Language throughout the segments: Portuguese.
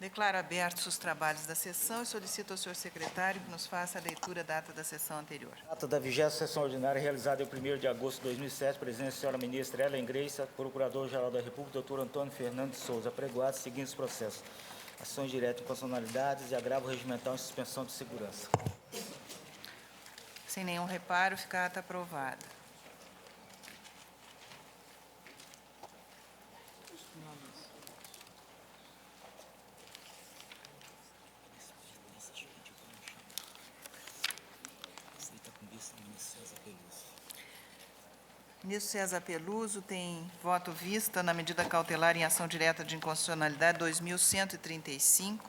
Declaro abertos os trabalhos da sessão e solicito ao senhor secretário que nos faça a leitura da ata da sessão anterior. Ata da 20ª sessão ordinária realizada em 1º de agosto de 2007, presidente da senhora ministra Ellen Grace, procurador-geral da República, doutor Antônio Fernando de Souza, apregoados os seguintes processos: ações diretas de inconstitucionalidades e agravo regimental em suspensão de segurança. Sem nenhum reparo, fica a ata aprovada. Ministro César Peluso tem voto vista na medida cautelar em ação direta de inconstitucionalidade 2135,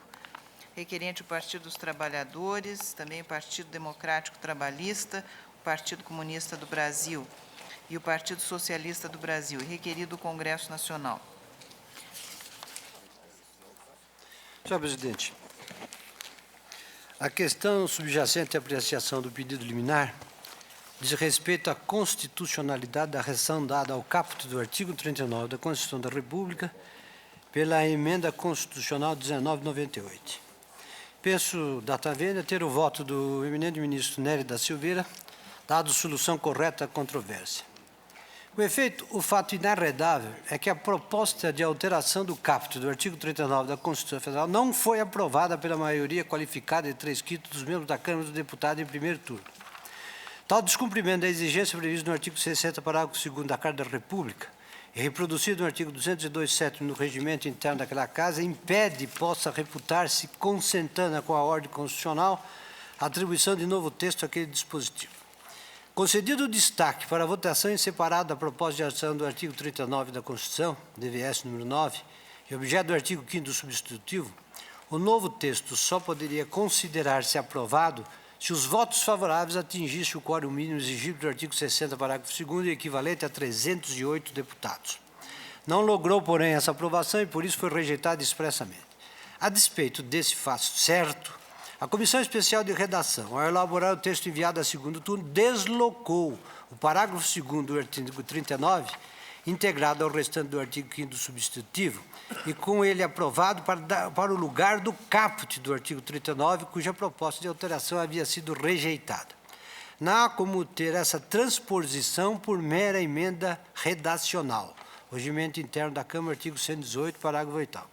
requerente o Partido dos Trabalhadores, também o Partido Democrático Trabalhista, o Partido Comunista do Brasil e o Partido Socialista do Brasil, e requerido o Congresso Nacional. Senhor presidente, a questão subjacente à apreciação do pedido liminar diz respeito à constitucionalidade da reação dada ao caput do artigo 39 da Constituição da República pela emenda constitucional 1998. Penso, data vênia, ter o voto do eminente ministro Nery da Silveira, dado solução correta à controvérsia. Com efeito, o fato inarredável é que a proposta de alteração do caput do artigo 39 da Constituição Federal não foi aprovada pela maioria qualificada de 3/5 dos membros da Câmara dos Deputados em primeiro turno. Tal descumprimento da exigência prevista no artigo 60, parágrafo 2º da Carta da República, e reproduzido no artigo 202(7) no regimento interno daquela Casa, impede possa reputar-se consentânea com a ordem constitucional a atribuição de novo texto àquele dispositivo. Concedido o destaque para a votação em separado da proposta de alteração do artigo 39 da Constituição, DVS número 9, e objeto do artigo 5º do substitutivo, o novo texto só poderia considerar-se aprovado se os votos favoráveis atingissem o quórum mínimo exigido do artigo 60, parágrafo 2º, e equivalente a 308 deputados. Não logrou, porém, essa aprovação e, por isso, foi rejeitado expressamente. A despeito desse fato certo, a Comissão Especial de Redação, ao elaborar o texto enviado a segundo turno, deslocou o parágrafo 2º do artigo 39, integrado ao restante do artigo 5º do substitutivo, e com ele aprovado para o lugar do caput do artigo 39, cuja proposta de alteração havia sido rejeitada. Não há como ter essa transposição por mera emenda redacional. Regimento interno da Câmara, artigo 118, parágrafo 8º.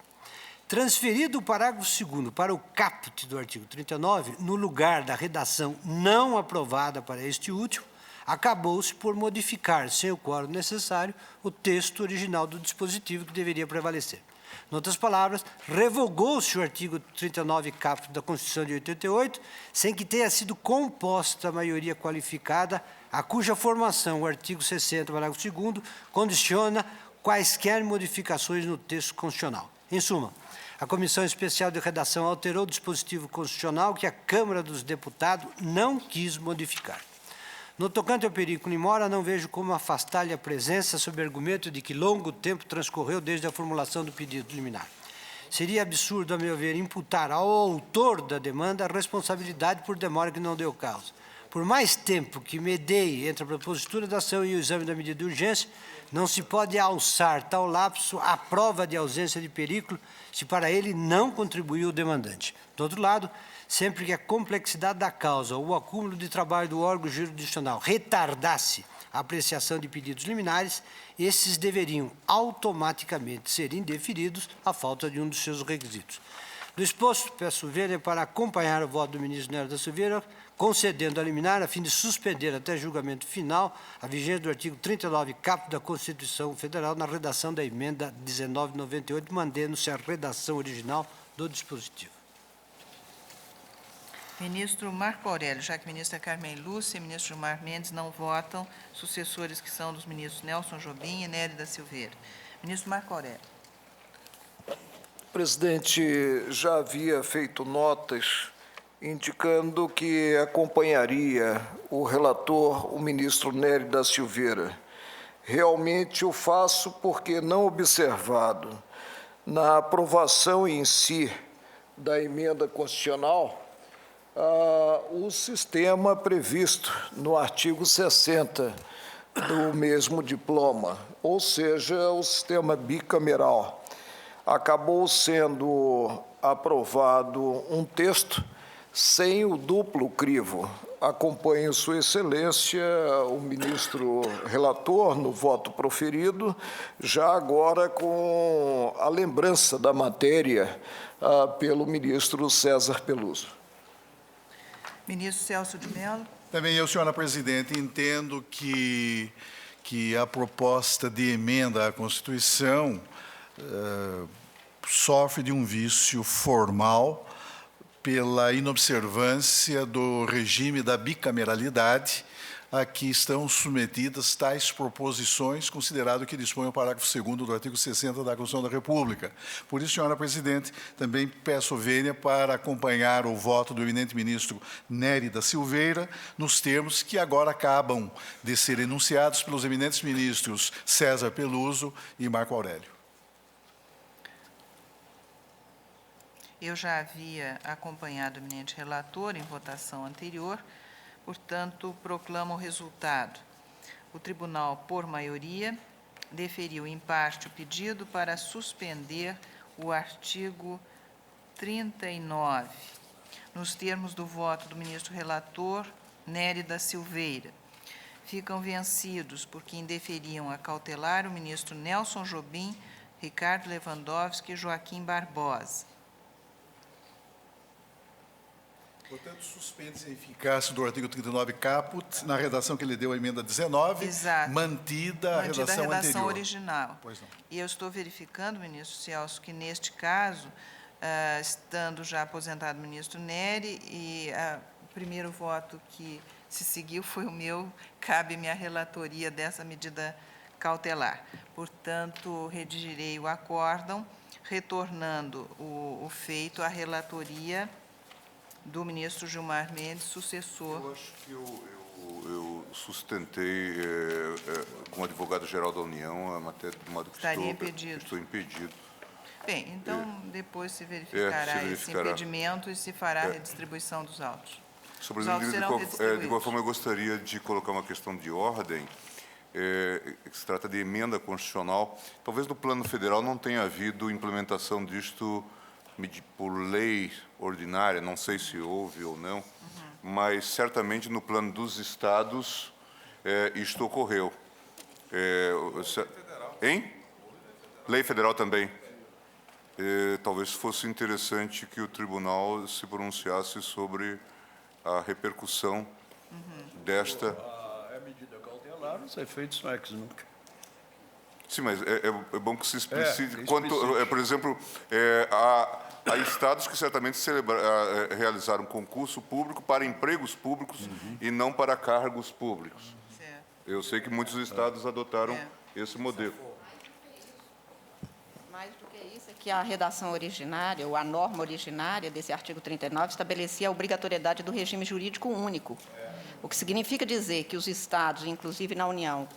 Transferido o parágrafo 2º para o caput do artigo 39, no lugar da redação não aprovada para este último, acabou-se por modificar, sem o quórum necessário, o texto original do dispositivo que deveria prevalecer. Em outras palavras, revogou-se o artigo 39 caput da Constituição de 88, sem que tenha sido composta a maioria qualificada, a cuja formação o artigo 60, parágrafo 2º, condiciona quaisquer modificações no texto constitucional. Em suma, a Comissão Especial de Redação alterou o dispositivo constitucional que a Câmara dos Deputados não quis modificar. No tocante ao perigo mora, não vejo como afastar-lhe a presença sob argumento de que longo tempo transcorreu desde a formulação do pedido liminar. Seria absurdo, a meu ver, imputar ao autor da demanda a responsabilidade por demora que não deu causa. Por mais tempo que medeie entre a propositura da ação e o exame da medida de urgência, não se pode alçar tal lapso à prova de ausência de perigo se para ele não contribuiu o demandante. Do outro lado, sempre que a complexidade da causa ou o acúmulo de trabalho do órgão jurisdicional retardasse a apreciação de pedidos liminares, esses deveriam automaticamente ser indeferidos à falta de um dos seus requisitos. Do exposto, peço vênia para acompanhar o voto do ministro Nery da Silveira, concedendo a liminar a fim de suspender até julgamento final a vigência do artigo 39 caput da Constituição Federal na redação da emenda 1998, mantendo-se a redação original do dispositivo. Ministro Marco Aurélio, já que a ministra Carmen Lúcia e o ministro Gilmar Mendes não votam, sucessores que são dos ministros Nelson Jobim e Nery da Silveira. Ministro Marco Aurélio. Presidente, já havia feito notas indicando que acompanharia o relator, o ministro Nery da Silveira. Realmente o faço porque, não observado na aprovação em si da emenda constitucional, o sistema previsto no artigo 60 do mesmo diploma, ou seja, o sistema bicameral, acabou sendo aprovado um texto sem o duplo crivo. Acompanho Sua Excelência, o ministro relator, no voto proferido, já agora com a lembrança da matéria pelo ministro César Peluso. Ministro Celso de Mello. Também eu, senhora presidente, entendo que a proposta de emenda à Constituição sofre de um vício formal pela inobservância do regime da bicameralidade a que estão submetidas tais proposições, considerado que dispõe o parágrafo 2º do artigo 60 da Constituição da República. Por isso, senhora presidente, também peço vênia para acompanhar o voto do eminente ministro Nery da Silveira, nos termos que agora acabam de ser enunciados pelos eminentes ministros César Peluso e Marco Aurélio. Eu já havia acompanhado o eminente relator em votação anterior, portanto, proclamo o resultado. O tribunal, por maioria, deferiu em parte o pedido para suspender o artigo 39, nos termos do voto do ministro relator Nery da Silveira. Ficam vencidos por quem deferiam a cautelar o ministro Nelson Jobim, Ricardo Lewandowski e Joaquim Barbosa. Portanto, suspende-se a eficácia do artigo 39 caput, na redação que ele deu à emenda 19, Exato. mantida a redação anterior. Original. Pois não. E eu estou verificando, ministro Celso, que neste caso, estando já aposentado o ministro Nery, e o primeiro voto que se seguiu foi o meu, cabe-me a relatoria dessa medida cautelar. Portanto, redigirei o acórdão, retornando o feito à relatoria do ministro Gilmar Mendes, sucessor. Eu acho que eu sustentei com o advogado-geral da União a matéria de modo que Estaria impedido. Estou impedido. Bem, então depois se verificará esse impedimento e se fará a redistribuição dos autos. Sobre Os autos serão de redistribuídos. igual forma, eu gostaria de colocar uma questão de ordem, que se trata de emenda constitucional. Talvez no plano federal não tenha havido implementação disto por lei ordinária, não sei se houve ou não, mas certamente no plano dos estados isto ocorreu. Hein? Lei federal também. Talvez fosse interessante que o tribunal se pronunciasse sobre a repercussão desta. A medida cautelar, os efeitos são ex nunc. Sim, mas é bom que se explicite. Explicite. Por exemplo, há estados que certamente realizaram concurso público para empregos públicos e não para cargos públicos. Certo. Eu sei que muitos estados adotaram esse modelo. Mais do que isso, é que a redação originária, ou a norma originária desse artigo 39, estabelecia a obrigatoriedade do regime jurídico único, o que significa dizer que os estados, inclusive na União,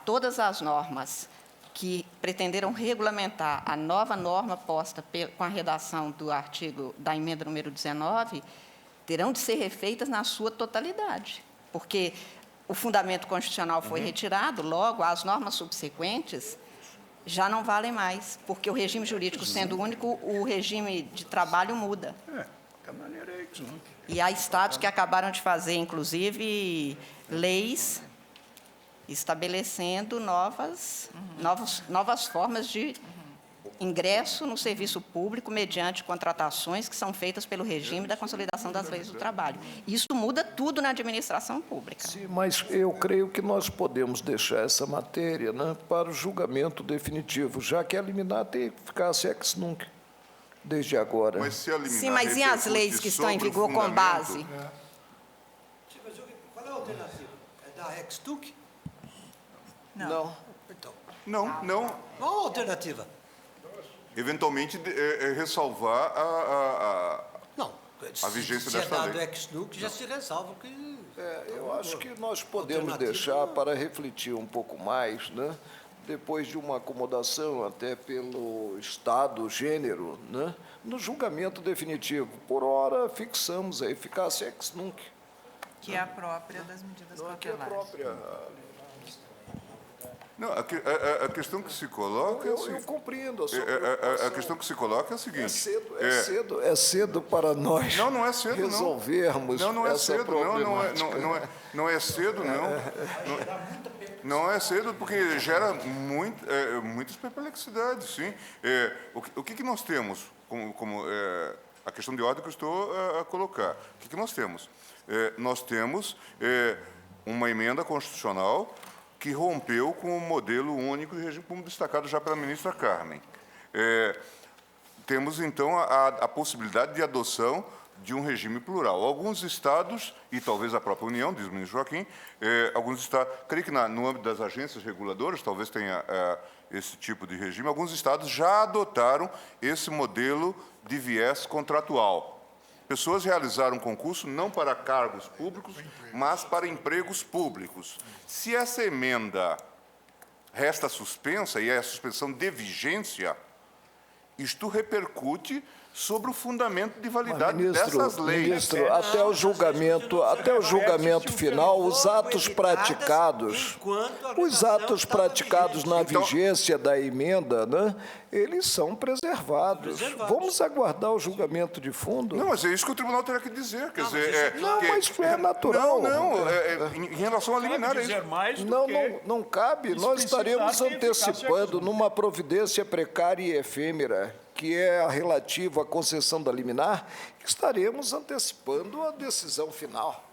todas as normas que pretenderam regulamentar a nova norma posta com a redação do artigo da emenda número 19, terão de ser refeitas na sua totalidade, porque o fundamento constitucional foi retirado, logo as normas subsequentes já não valem mais, porque o regime jurídico sendo único, o regime de trabalho muda. Da maneira ex nunc. E há estados que acabaram de fazer, inclusive, leis estabelecendo novas formas de ingresso no serviço público mediante contratações que são feitas pelo regime da consolidação das leis do trabalho. Isso muda tudo na administração pública. Sim, mas eu creio que nós podemos deixar essa matéria, né, para o julgamento definitivo, já que a liminar tem eficácia ex nunc, desde agora. Mas se a liminar Sim, mas e as leis que estão em sobre o vigor com fundamento, base? Qual é a alternativa? É da ex nunc? Não. Então, Não. qual a alternativa? Eventualmente, ressalvar Não. A vigência se desta é dado lei. ex nunc, já se resalva que... Eu acho que nós podemos Alternativa. deixar para refletir um pouco mais, né, depois de uma acomodação até pelo estado, gênero, né, no julgamento definitivo. Por ora, fixamos a eficácia ex nunc. Que é a própria das medidas Não é que é cautelares. própria. Não, a questão que se coloca é o Eu seguinte, compreendo a sua a preocupação. questão que se coloca é a seguinte. É cedo para nós Não é cedo, não. resolvermos Não é essa cedo, problemática. não é cedo, não. Não é cedo porque gera muitas perplexidades, sim. O que nós temos como a questão de ordem que eu estou a colocar? O que nós temos? Nós temos uma emenda constitucional que rompeu com o modelo único de regime, como destacado já pela ministra Carmen. Temos, então, a possibilidade de adoção de um regime plural. Alguns estados, e talvez a própria União, diz o ministro Joaquim, alguns estados, creio que no âmbito das agências reguladoras, talvez tenha esse tipo de regime, alguns estados já adotaram esse modelo de viés contratual. Pessoas realizaram concurso não para cargos públicos, mas para empregos públicos. Se essa emenda resta suspensa, e é a suspensão de vigência, isto repercute sobre o fundamento de validade dessas leis. Ministro, até o julgamento final, os atos praticados na vigência da emenda, né, eles são preservados. Vamos aguardar o julgamento de fundo? Não, mas é isso que o tribunal terá que dizer. Quer dizer, mas é natural. em relação à liminar, é isso. Não cabe. Nós estaremos antecipando numa providência precária e efêmera, que é a relativa à concessão da liminar, estaremos antecipando a decisão final,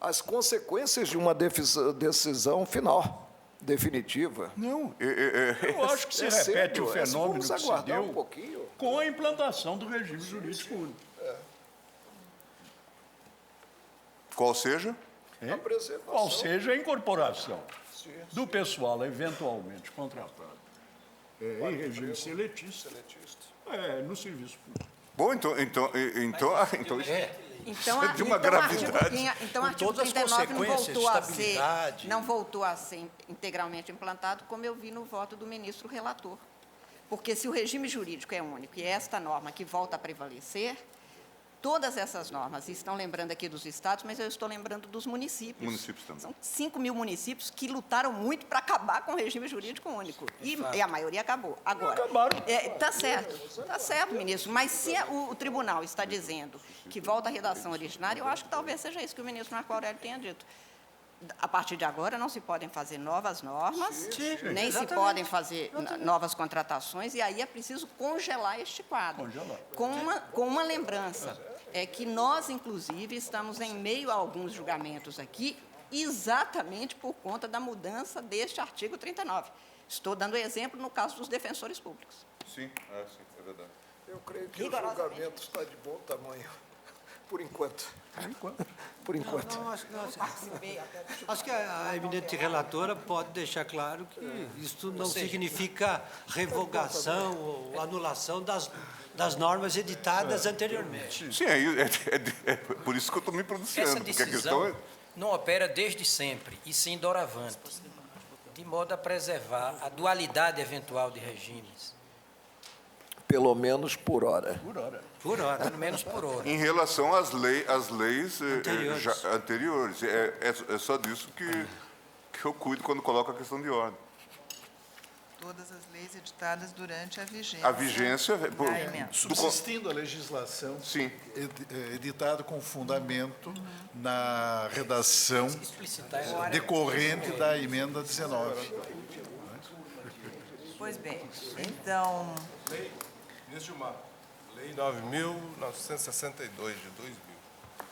as consequências de uma decisão final, definitiva. Não, Eu acho que se repete o fenômeno Vamos que se aguardar deu um pouquinho. com a implantação do regime jurídico único. qual seja? A preservação. Qual seja a incorporação do pessoal eventualmente contratado em regime seletista no serviço público. Bom, então isso Então, é de uma gravidade. Então, o artigo todas as 39 consequências, não voltou a ser integralmente implantado, como eu vi no voto do ministro relator. Porque se o regime jurídico é único e é esta norma que volta a prevalecer, todas essas normas, estão lembrando aqui dos estados, mas eu estou lembrando dos municípios. Municípios também. São 5 mil municípios que lutaram muito para acabar com o regime jurídico único. E a maioria acabou. Agora, está certo, ministro, mas se o tribunal está dizendo que volta à redação originária, eu acho que talvez seja isso que o ministro Marco Aurélio tenha dito. A partir de agora, não se podem fazer novas normas, nem se podem fazer novas contratações, e aí é preciso congelar este quadro. Com uma lembrança, é que nós, inclusive, estamos em meio a alguns julgamentos aqui, exatamente por conta da mudança deste artigo 39. Estou dando exemplo no caso dos defensores públicos. Sim, é verdade. Eu creio que o julgamento está de bom tamanho, por enquanto. Por enquanto. Acho que a eminente relatora pode deixar claro que isto não significa revogação ou anulação das normas editadas anteriormente. Sim, é por isso que eu estou me pronunciando. Essa porque a decisão questão não opera desde sempre, e sim doravante, de modo a preservar a dualidade eventual de regimes. Pelo menos por hora. Por hora. Pelo menos por hora. em relação às leis Anteriores. anteriores. É só disso que eu cuido quando coloco a questão de ordem. Todas as leis editadas durante a vigência. A vigência... da emenda. Subsistindo a legislação Sim. editada com fundamento na redação Explicitar essa decorrente da emenda 19. Pois bem, então, Ministro Gilmar, Lei 9.962 de 2000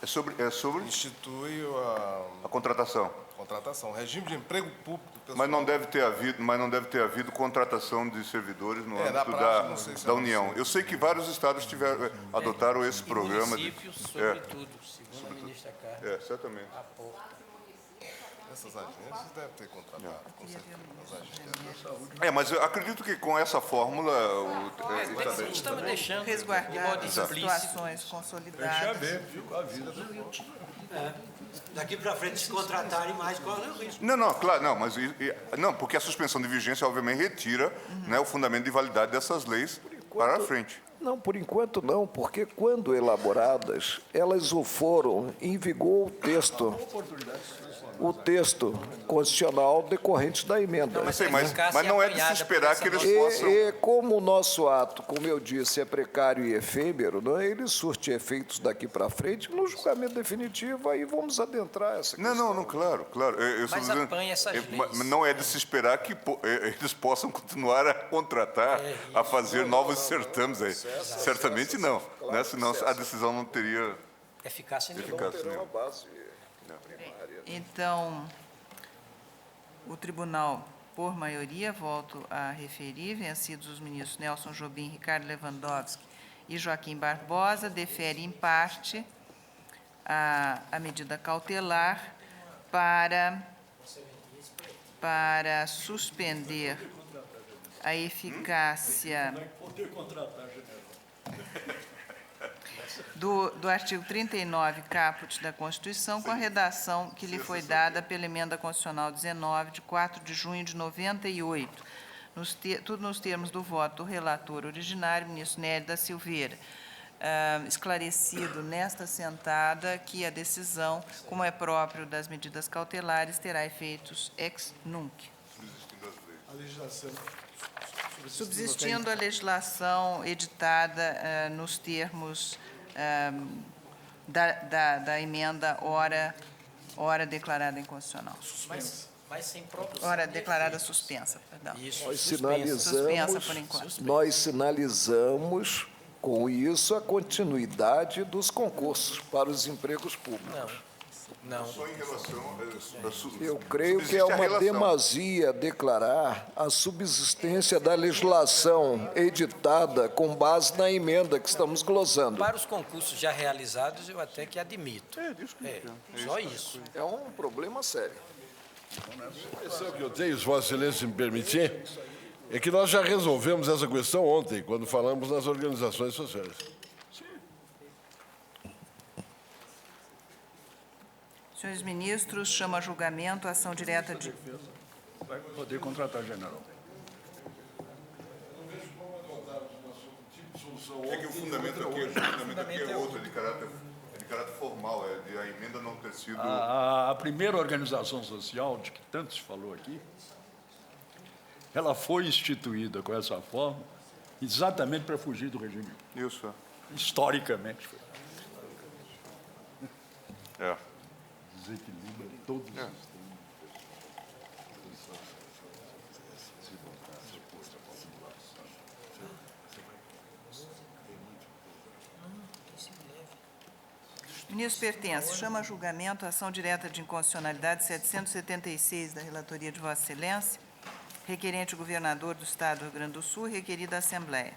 É sobre institui a contratação. a contratação, regime de emprego público pessoal. Mas não deve ter havido contratação de servidores no na âmbito prática, não sei se da é União. Eu sei que vários estados adotaram esse e programa. municípios, sobretudo, segundo a ministra Carmen. Certamente. Essas agências devem ter contratado, com certeza. As agências. Mas eu acredito que com essa fórmula... Estamos deixando de resguardar modo as explícito. situações consolidadas. Ficou a vida do Daqui para frente, se contratarem mais, corre o risco. Não, claro, não, mas não, porque a suspensão de vigência, obviamente, retira o fundamento de validade dessas leis para a frente. Não, por enquanto não, porque quando elaboradas, elas o foram em vigor o texto. o texto constitucional decorrente da emenda. Eu sei, mas não é de se esperar que eles possam... E como o nosso ato, como eu disse, é precário e efêmero, não é? Ele surte efeitos daqui para frente, no julgamento definitivo, aí vamos adentrar essa questão. Não, claro. Eu estou Mas dizendo, apanha essas leis. não é de se esperar que eles possam continuar a contratar, a fazer novos certames aí. Certamente não, né? Senão a decisão não teria Eficácia nenhuma. eficácia Terá uma nenhuma. base primária. Então, o tribunal, por maioria, volto a referir, vencidos os ministros Nelson Jobim, Ricardo Lewandowski e Joaquim Barbosa, defere em parte a medida cautelar para suspender a eficácia do artigo 39, caput da Constituição, com a redação que lhe foi dada pela Emenda Constitucional 19, de 4 de junho de 98, tudo nos termos do voto do relator originário, ministro Nélio da Silveira. Esclarecido nesta sentada que a decisão, como é próprio das medidas cautelares, terá efeitos ex nunc. Subsistindo a legislação editada nos termos da emenda ora declarada inconstitucional. Mas sem produção. Ora declarada suspensa, perdão. Isso, Nós Suspensa por enquanto. nós sinalizamos com isso a continuidade dos concursos para os empregos públicos. Não. Só em relação Eu creio que é uma demasia declarar a subsistência da legislação editada com base na emenda que estamos glosando. Para os concursos já realizados, eu até que admito. Só isso. É um problema sério. A impressão que eu tenho, se Vossa Excelência me permitir, é que nós já resolvemos essa questão ontem, quando falamos nas organizações sociais. Senhores ministros, chamo a julgamento a ação direta de... Vai poder contratar general. É que o fundamento aqui é outro, é de caráter formal, é de a emenda não ter sido... A primeira organização social, de que tanto se falou aqui, ela foi instituída com essa forma exatamente para fugir do regime. Isso, Historicamente. é. Desequilibra todos os sistemas. Ministro Pertence, chama a julgamento a ação direta de inconstitucionalidade 776 da relatoria de Vossa Excelência, requerente o governador do Estado do Rio Grande do Sul, requerida a Assembleia.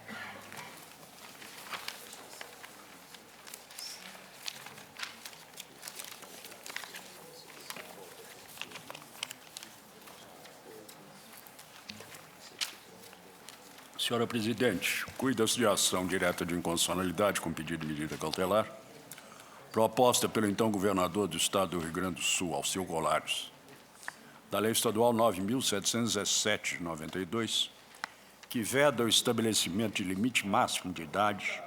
Senhora Presidente, cuida-se de ação direta de inconstitucionalidade com pedido de medida cautelar, proposta pelo então governador do Estado do Rio Grande do Sul, Alceu Colares, da Lei Estadual 9.717, de 92, que veda o estabelecimento de limite máximo de idade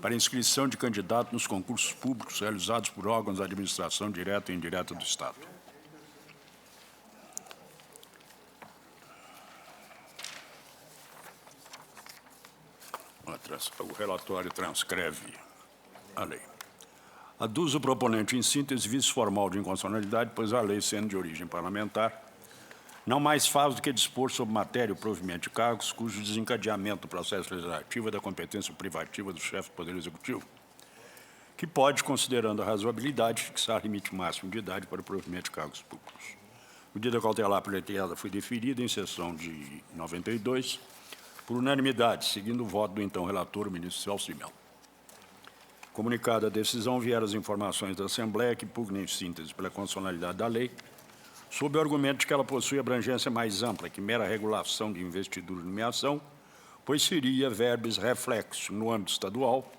para inscrição de candidato nos concursos públicos realizados por órgãos da administração direta e indireta do Estado. O relatório transcreve a lei. Aduz o proponente em síntese vício formal de inconstitucionalidade, pois a lei, sendo de origem parlamentar, não mais faz do que dispor sobre matéria o provimento de cargos cujo desencadeamento do processo legislativo é da competência privativa do chefe do Poder Executivo, que pode, considerando a razoabilidade, fixar limite máximo de idade para o provimento de cargos públicos. Medida cautelar pleiteada foi deferida em sessão de 92, por unanimidade, seguindo o voto do então relator, o ministro Celso de Mello. Comunicada a decisão, vieram as informações da Assembleia que pugnam em síntese pela constitucionalidade da lei, sob o argumento de que ela possui abrangência mais ampla que mera regulação de investidura e nomeação, pois seria verbis reflexo, no âmbito estadual,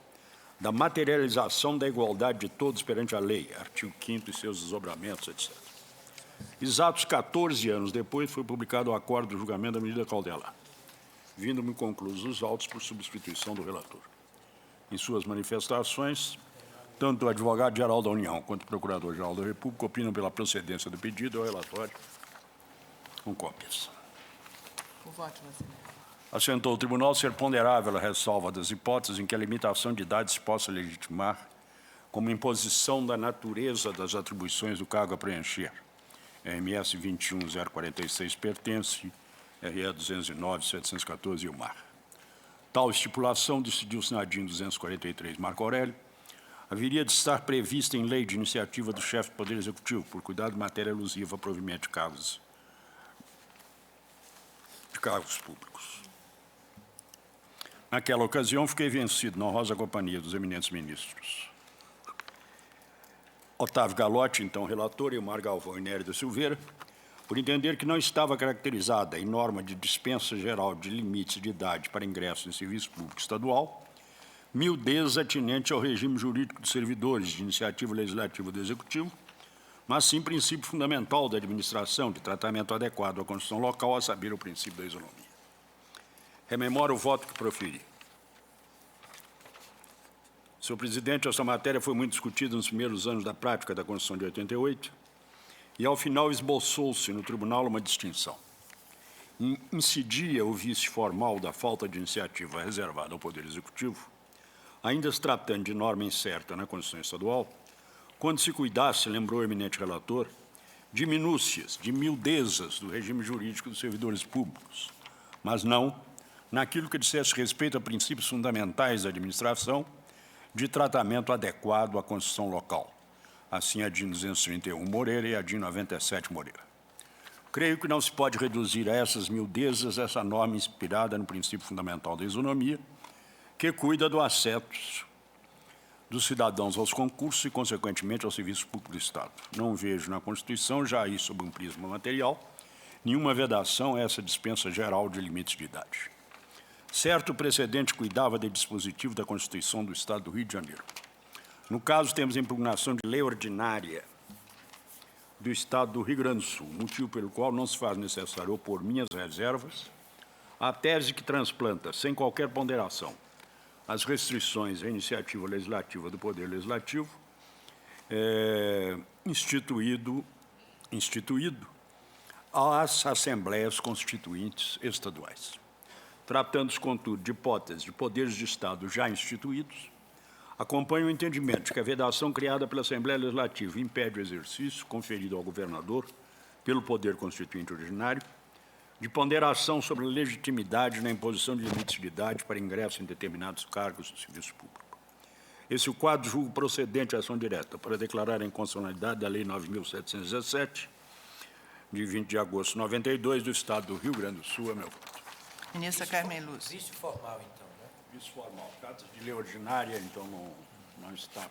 da materialização da igualdade de todos perante a lei, artigo 5º e seus desdobramentos, etc. Exatos 14 anos depois, foi publicado o acordo do julgamento da medida cautelar, vindo-me concluídos os autos por substituição do relator. Em suas manifestações, Tanto o advogado-geral da União quanto o procurador-geral da República opinam pela procedência do pedido ao relatório com cópias. O voto, Vasilésio. Assentou o tribunal ser ponderável a ressalva das hipóteses em que a limitação de idade se possa legitimar como imposição da natureza das atribuições do cargo a preencher. RMS 21046 pertence, RE 209.714 e o MAR. Tal estipulação, decidiu-se na DIN 243 Marco Aurélio, haveria de estar prevista em lei de iniciativa do chefe do Poder Executivo, por cuidado de matéria alusiva a provimento de cargos públicos. Naquela ocasião, fiquei vencido na honrosa companhia dos eminentes ministros Otávio Galotti, então relator, e Omar Galvão e Nery da Silveira, por entender que não estava caracterizada em norma de dispensa geral de limites de idade para ingresso em serviço público estadual, miudez atinente ao regime jurídico dos servidores de iniciativa legislativa do Executivo, mas sim princípio fundamental da administração de tratamento adequado à Constituição local, a saber, o princípio da isonomia. Rememoro o voto que proferi. Senhor presidente, essa matéria foi muito discutida nos primeiros anos da prática da Constituição de 88 e, ao final, esboçou-se no tribunal uma distinção. Incidia o vício formal da falta de iniciativa reservada ao Poder Executivo, ainda se tratando de norma incerta na Constituição Estadual, quando se cuidasse, lembrou o eminente relator, de minúcias, de miudezas do regime jurídico dos servidores públicos, mas não naquilo que dissesse respeito a princípios fundamentais da administração de tratamento adequado à Constituição local. Assim, a DIN 231 Moreira e a DIN 97 Moreira. Creio que não se pode reduzir a essas miudezas essa norma inspirada no princípio fundamental da isonomia, que cuida do acesso dos cidadãos aos concursos e, consequentemente, ao serviço público do Estado. Não vejo na Constituição, já aí sob um prisma material, nenhuma vedação a essa dispensa geral de limites de idade. Certo precedente cuidava de dispositivo da Constituição do Estado do Rio de Janeiro. No caso, temos a impugnação de lei ordinária do Estado do Rio Grande do Sul, motivo pelo qual não se faz necessário opor minhas reservas à tese que transplanta, sem qualquer ponderação, as restrições à iniciativa legislativa do Poder Legislativo, instituído às Assembleias Constituintes Estaduais. Tratando-se, contudo, de hipóteses de poderes de Estado já instituídos, acompanho o entendimento de que a vedação criada pela Assembleia Legislativa impede o exercício conferido ao governador pelo Poder Constituinte Ordinário de ponderação sobre a legitimidade na imposição de limites de idade para ingresso em determinados cargos do serviço público. Esse é o quadro julgo procedente à ação direta para declarar a inconstitucionalidade da Lei 9.717, de 20 de agosto de 92, do Estado do Rio Grande do Sul. É meu voto. Ministra Carmen Lúcia. Vício formal, então, né? Vício formal. Trata-se de lei ordinária, então não está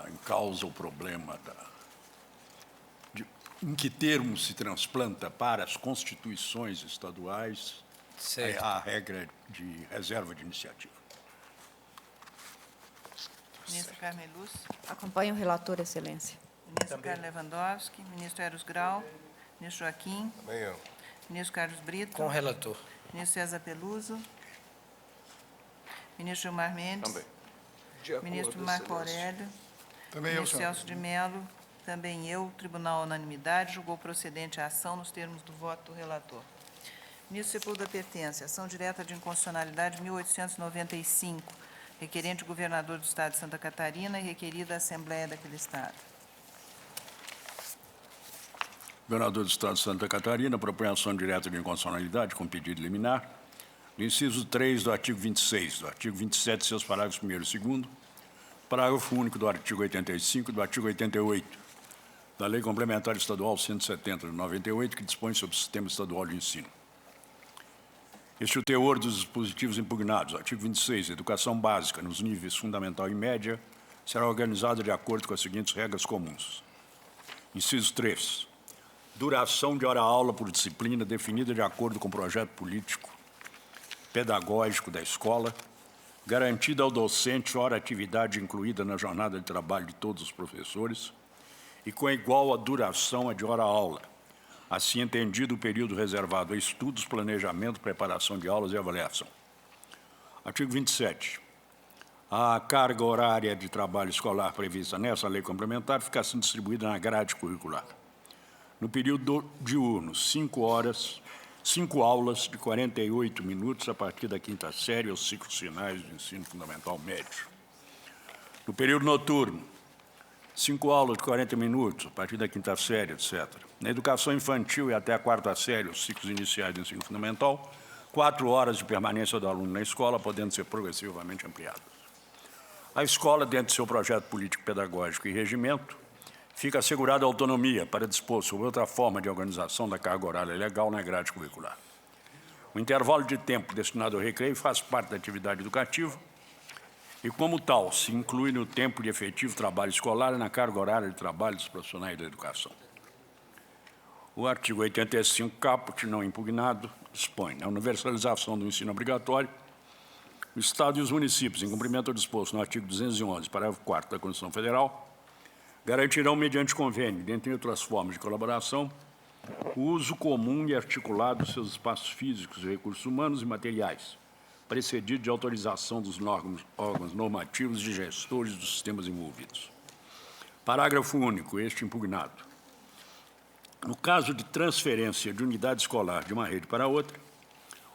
em causa o problema em que termos se transplanta para as constituições estaduais a regra de reserva de iniciativa. Ministra Carmen Lúcia. Acompanho o relator, Excelência. Ministro Carlos Lewandowski. Ministro Eros Grau. Ministro Joaquim. Também eu. Ministro Carlos Brito. Com o relator. Ministro César Peluso. Ministro Gilmar Mendes. Também. Ministro Marco Aurélio. Também eu, Ministro senhor. Celso de Mello. Também eu. Tribunal unanimidade. Julgou procedente a ação nos termos do voto do relator. Ministro Sepúlveda pertence. Ação direta de inconstitucionalidade 1895. Requerente o governador do Estado de Santa Catarina e requerida a Assembleia daquele Estado. Governador do Estado de Santa Catarina propõe ação direta de inconstitucionalidade com pedido liminar do inciso 3 do artigo 26, do artigo 27, seus parágrafos 1º e 2º, parágrafo único do artigo 85 e do artigo 88 da Lei Complementar Estadual 170 de 98, que dispõe sobre o Sistema Estadual de Ensino. Este é o teor dos dispositivos impugnados. Artigo 26, educação básica nos níveis fundamental e média será organizada de acordo com as seguintes regras comuns. Inciso 3. Duração de hora-aula por disciplina definida de acordo com o projeto político pedagógico da escola, garantida ao docente hora-atividade incluída na jornada de trabalho de todos os professores e com igual a duração a de hora-aula, assim entendido o período reservado a estudos, planejamento, preparação de aulas e avaliação. Artigo 27. a carga horária de trabalho escolar prevista nessa lei complementar fica assim distribuída na grade curricular. No período diurno, 5 aulas de 48 minutos a partir da quinta série aos ciclos finais do ensino fundamental médio. No período noturno, 5 aulas de 40 minutos a partir da quinta série, etc. Na educação infantil e até a quarta série, os ciclos iniciais do ensino fundamental, 4 horas de permanência do aluno na escola, podendo ser progressivamente ampliadas. A escola, dentro do seu projeto político-pedagógico e regimento, fica assegurada autonomia para dispor sobre outra forma de organização da carga horária legal na grade curricular. O intervalo de tempo destinado ao recreio faz parte da atividade educativa e, como tal, se inclui no tempo de efetivo trabalho escolar e na carga horária de trabalho dos profissionais da educação. O artigo 85, caput, não impugnado, dispõe na universalização do ensino obrigatório. O Estado e os municípios, em cumprimento ao disposto no artigo 211, parágrafo 4º da Constituição Federal, garantirão, mediante convênio, dentre outras formas de colaboração, o uso comum e articulado dos seus espaços físicos e recursos humanos e materiais, precedido de autorização dos órgãos normativos e gestores dos sistemas envolvidos. Parágrafo único, este impugnado. No caso de transferência de unidade escolar de uma rede para outra,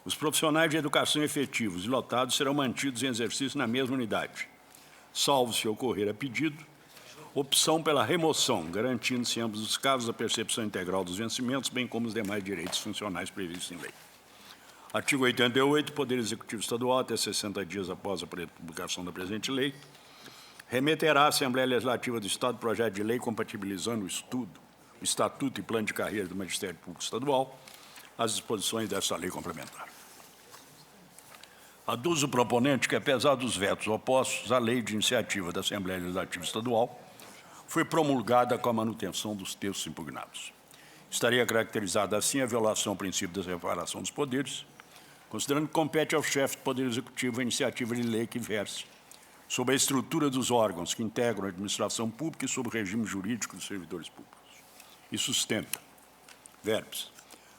os profissionais de educação efetivos e lotados serão mantidos em exercício na mesma unidade, salvo se ocorrer a pedido, opção pela remoção, garantindo-se em ambos os casos a percepção integral dos vencimentos, bem como os demais direitos funcionais previstos em lei. Artigo 88, o Poder Executivo Estadual, até 60 dias após a publicação da presente lei, remeterá à Assembleia Legislativa do Estado projeto de lei compatibilizando o Estatuto e Plano de Carreira do Magistério Público Estadual, as disposições dessa lei complementar. Aduz o proponente que, apesar dos vetos opostos, a lei de iniciativa da Assembleia Legislativa Estadual foi promulgada com a manutenção dos textos impugnados. Estaria caracterizada assim a violação ao princípio da separação dos poderes, considerando que compete ao chefe do Poder Executivo a iniciativa de lei que verse sobre a estrutura dos órgãos que integram a administração pública e sobre o regime jurídico dos servidores públicos. E sustenta, verbis,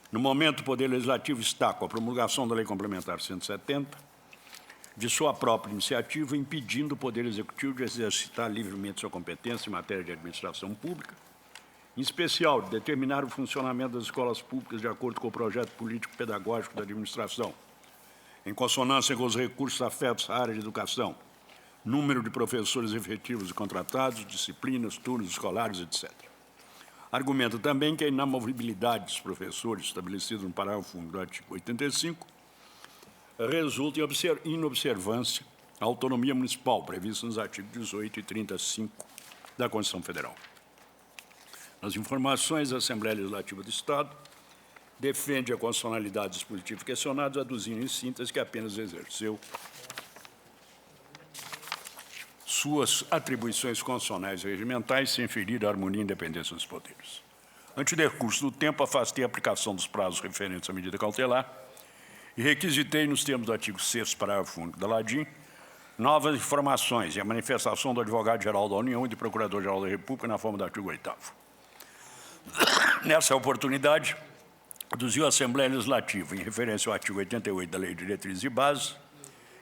no momento o Poder Legislativo está, com a promulgação da Lei Complementar 170, de sua própria iniciativa, impedindo o Poder Executivo de exercitar livremente sua competência em matéria de administração pública, em especial de determinar o funcionamento das escolas públicas de acordo com o projeto político-pedagógico da administração, em consonância com os recursos afetos à área de educação, número de professores efetivos e contratados, disciplinas, turnos escolares, etc. Argumenta também que a inamovibilidade dos professores, estabelecida no parágrafo 1 do artigo 85, resulta em inobservância à autonomia municipal, prevista nos artigos 18 e 35 da Constituição Federal. Nas informações, a Assembleia Legislativa do Estado defende a constitucionalidade dos dispositivos questionados, aduzindo em síntese que apenas exerceu suas atribuições constitucionais e regimentais sem ferir a harmonia e independência dos poderes. Ante o decurso do tempo, afastei a aplicação dos prazos referentes à medida cautelar e requisitei, nos termos do artigo 6º, parágrafo único da LADIM, novas informações e a manifestação do Advogado-Geral da União e do Procurador-Geral da República na forma do artigo 8º. Nessa oportunidade, aduziu a Assembleia Legislativa, em referência ao artigo 88 da Lei de Diretrizes e Bases,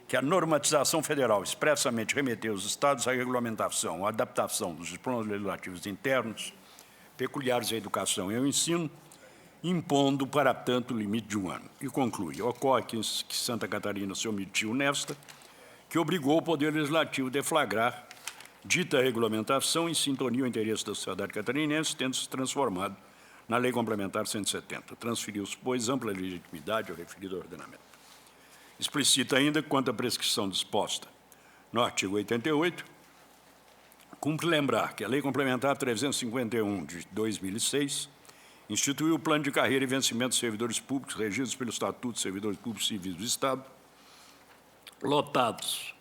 que a normatização federal expressamente remeteu aos Estados à regulamentação ou adaptação dos diplomas legislativos internos peculiares à educação e ao ensino, impondo, para tanto, o limite de 1 ano. E conclui, ocorre que Santa Catarina se omitiu nesta, que obrigou o Poder Legislativo a deflagrar dita regulamentação em sintonia ao interesse da sociedade catarinense, tendo se transformado na Lei Complementar 170. Transferiu-se, pois, ampla legitimidade ao referido ordenamento. Explicita ainda que, quanto à prescrição disposta no artigo 88, cumpre lembrar que a Lei Complementar 351 de 2006 instituiu o Plano de Carreira e Vencimento dos Servidores Públicos regidos pelo Estatuto dos Servidores Públicos Civis do Estado, lotados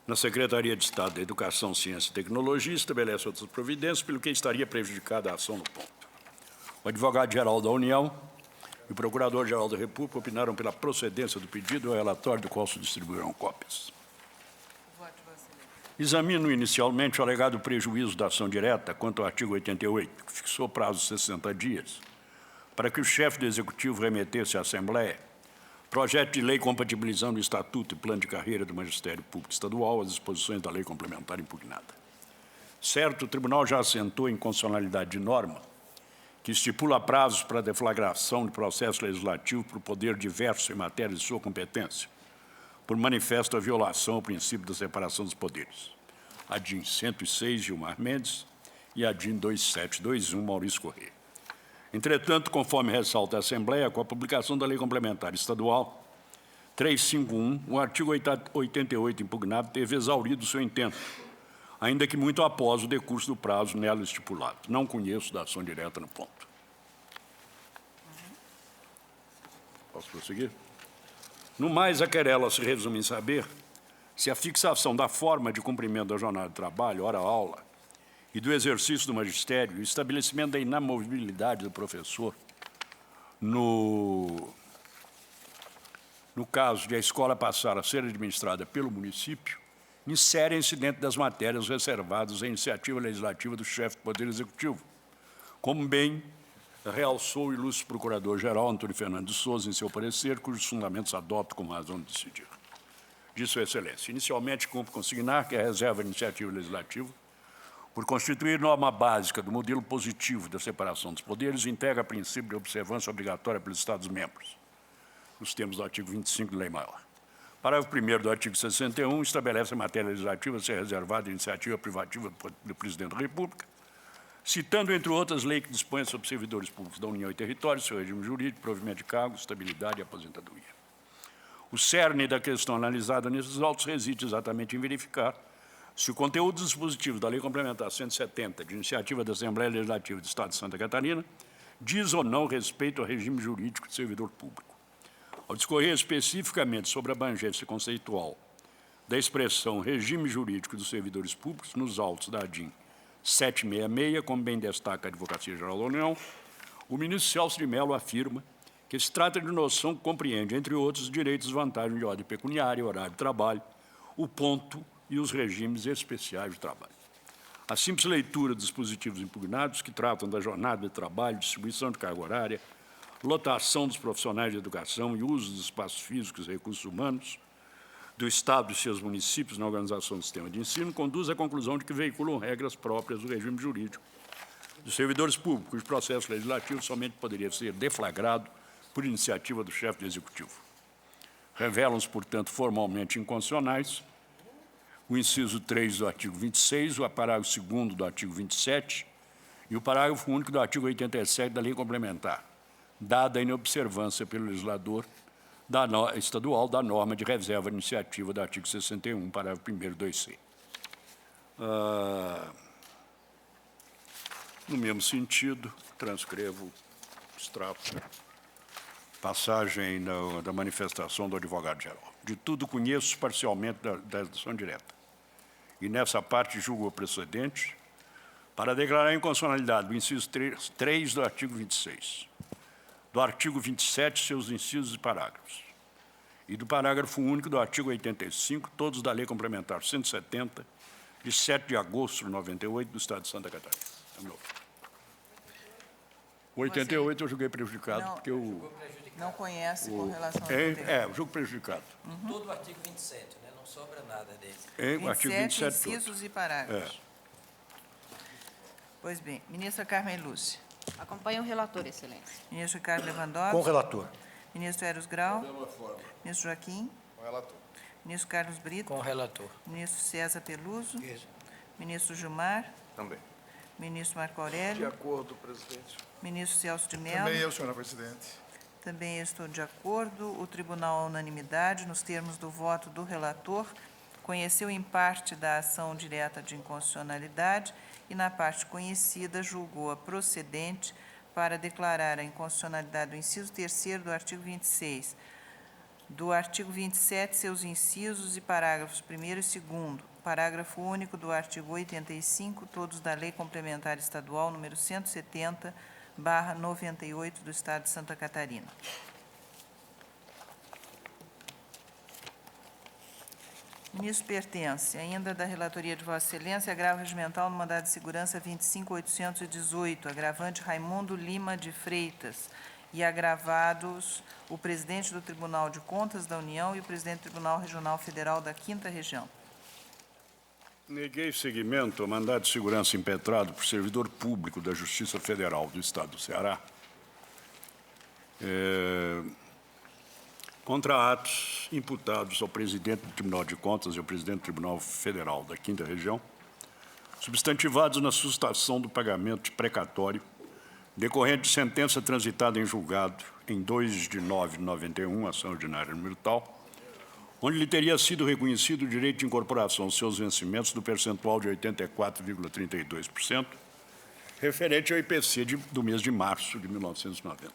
na Secretaria de Estado da Educação, Ciência e Tecnologia, estabelece outras providências, pelo que estaria prejudicada a ação no ponto. O Advogado-Geral da União e o Procurador-Geral da República opinaram pela procedência do pedido e o relatório do qual se distribuirão cópias. Examino inicialmente o alegado prejuízo da ação direta quanto ao artigo 88, que fixou prazo de 60 dias, para que o chefe do Executivo remetesse à Assembleia Projeto de lei compatibilizando o Estatuto e Plano de Carreira do Magistério Público Estadual às disposições da lei complementar impugnada. Certo, o tribunal já assentou em constitucionalidade de norma que estipula prazos para a deflagração de processo legislativo por poder diverso em matéria de sua competência, por manifesta violação ao princípio da separação dos poderes. A DIN 106, Gilmar Mendes, e a DIN 2721, Maurício Corrêa. Entretanto, conforme ressalta a Assembleia, com a publicação da Lei Complementar Estadual 351, o artigo 88 impugnado teve exaurido seu intento, ainda que muito após o decurso do prazo nela estipulado. Não conheço da ação direta no ponto. Posso prosseguir? No mais, a querela se resume em saber se a fixação da forma de cumprimento da jornada de trabalho, hora-aula, e do exercício do magistério, e o estabelecimento da inamovibilidade do professor, no caso de a escola passar a ser administrada pelo município, inserem-se dentro das matérias reservadas à iniciativa legislativa do chefe do Poder Executivo, como bem realçou o ilustre Procurador-Geral Antônio Fernando de Souza em seu parecer, cujos fundamentos adopto como razão de decidir. De Sua Excelência, inicialmente cumpre consignar que a reserva à iniciativa legislativa, por constituir norma básica do modelo positivo da separação dos poderes, integra princípio de observância obrigatória pelos Estados-membros, nos termos do artigo 25 da Lei Maior. Parágrafo 1º do artigo 61 estabelece a matéria legislativa ser reservada à iniciativa privativa do Presidente da República, citando, entre outras, lei que dispõe sobre servidores públicos da União e território, seu regime jurídico, provimento de cargos, estabilidade e aposentadoria. O cerne da questão analisada nesses autos reside exatamente em verificar se o conteúdo dispositivo da Lei Complementar 170, de iniciativa da Assembleia Legislativa do Estado de Santa Catarina, diz ou não respeito ao regime jurídico de servidor público. Ao discorrer especificamente sobre a abrangência conceitual da expressão regime jurídico dos servidores públicos nos autos da ADIM 766, como bem destaca a Advocacia Geral da União, o ministro Celso de Mello afirma que se trata de noção que compreende, entre outros, direitos e vantagens de ordem pecuniária, horário de trabalho, o ponto e os regimes especiais de trabalho. A simples leitura dos dispositivos impugnados, que tratam da jornada de trabalho, distribuição de carga horária, lotação dos profissionais de educação e uso dos espaços físicos e recursos humanos do Estado e seus municípios na organização do sistema de ensino, conduz à conclusão de que veiculam regras próprias do regime jurídico dos servidores públicos, cujo processo legislativo somente poderia ser deflagrado por iniciativa do chefe do Executivo. Revelam-se, portanto, formalmente inconstitucionais o inciso 3 do artigo 26, o parágrafo 2º do artigo 27 e o parágrafo único do artigo 87 da Lei Complementar, dada a inobservância pelo legislador estadual da norma de reserva de iniciativa do artigo 61, parágrafo 1º, 2c. No mesmo sentido, transcrevo, extrato, passagem da manifestação do advogado-geral. De tudo conheço parcialmente da ação direta, e nessa parte julgo o precedente para declarar a inconstitucionalidade do inciso 3 do artigo 26, do artigo 27, seus incisos e parágrafos, e do parágrafo único do artigo 85, todos da Lei Complementar 170, de 7 de agosto de 98, do Estado de Santa Catarina. O 88 eu julguei prejudicado, porque eu... Não conhece com relação ao eu julgo prejudicado. Todo o artigo 27, né? Não sobra nada dele. O artigo 27 todo. incisos e parágrafos. Pois bem, ministra Carmen Lúcia. Acompanho o relator, Excelência. Ministro Ricardo Lewandowski. Com o relator. Ministro Eros Grau. Ministro Joaquim. Com o relator. Ministro Carlos Brito. Com o relator. Ministro César Peluso. Ministro Gilmar. Também. Ministro Marco Aurélio. De acordo, presidente. Ministro Celso de Mello. Também eu, senhora presidente. Também estou de acordo. O tribunal, à unanimidade, nos termos do voto do relator, conheceu em parte da ação direta de inconstitucionalidade e, na parte conhecida, julgou-a procedente para declarar a inconstitucionalidade do inciso 3º do artigo 26, do artigo 27, seus incisos e parágrafos 1º e 2º, parágrafo único do artigo 85, todos da Lei Complementar Estadual número 170/98 do Estado de Santa Catarina. Ministro pertence, ainda da relatoria de Vossa Excelência, agravo regimental no mandado de segurança 25.818, agravante Raimundo Lima de Freitas, e agravados o presidente do Tribunal de Contas da União e o presidente do Tribunal Regional Federal da 5ª Região. Neguei seguimento ao mandado de segurança impetrado por servidor público da Justiça Federal do Estado do Ceará contra atos imputados ao presidente do Tribunal de Contas e ao presidente do Tribunal Federal da 5ª Região, substantivados na sustação do pagamento de precatório decorrente de sentença transitada em julgado em 2 de 9 de 91, ação ordinária número tal, onde lhe teria sido reconhecido o direito de incorporação aos seus vencimentos do percentual de 84,32%, referente ao IPC do mês de março de 1990.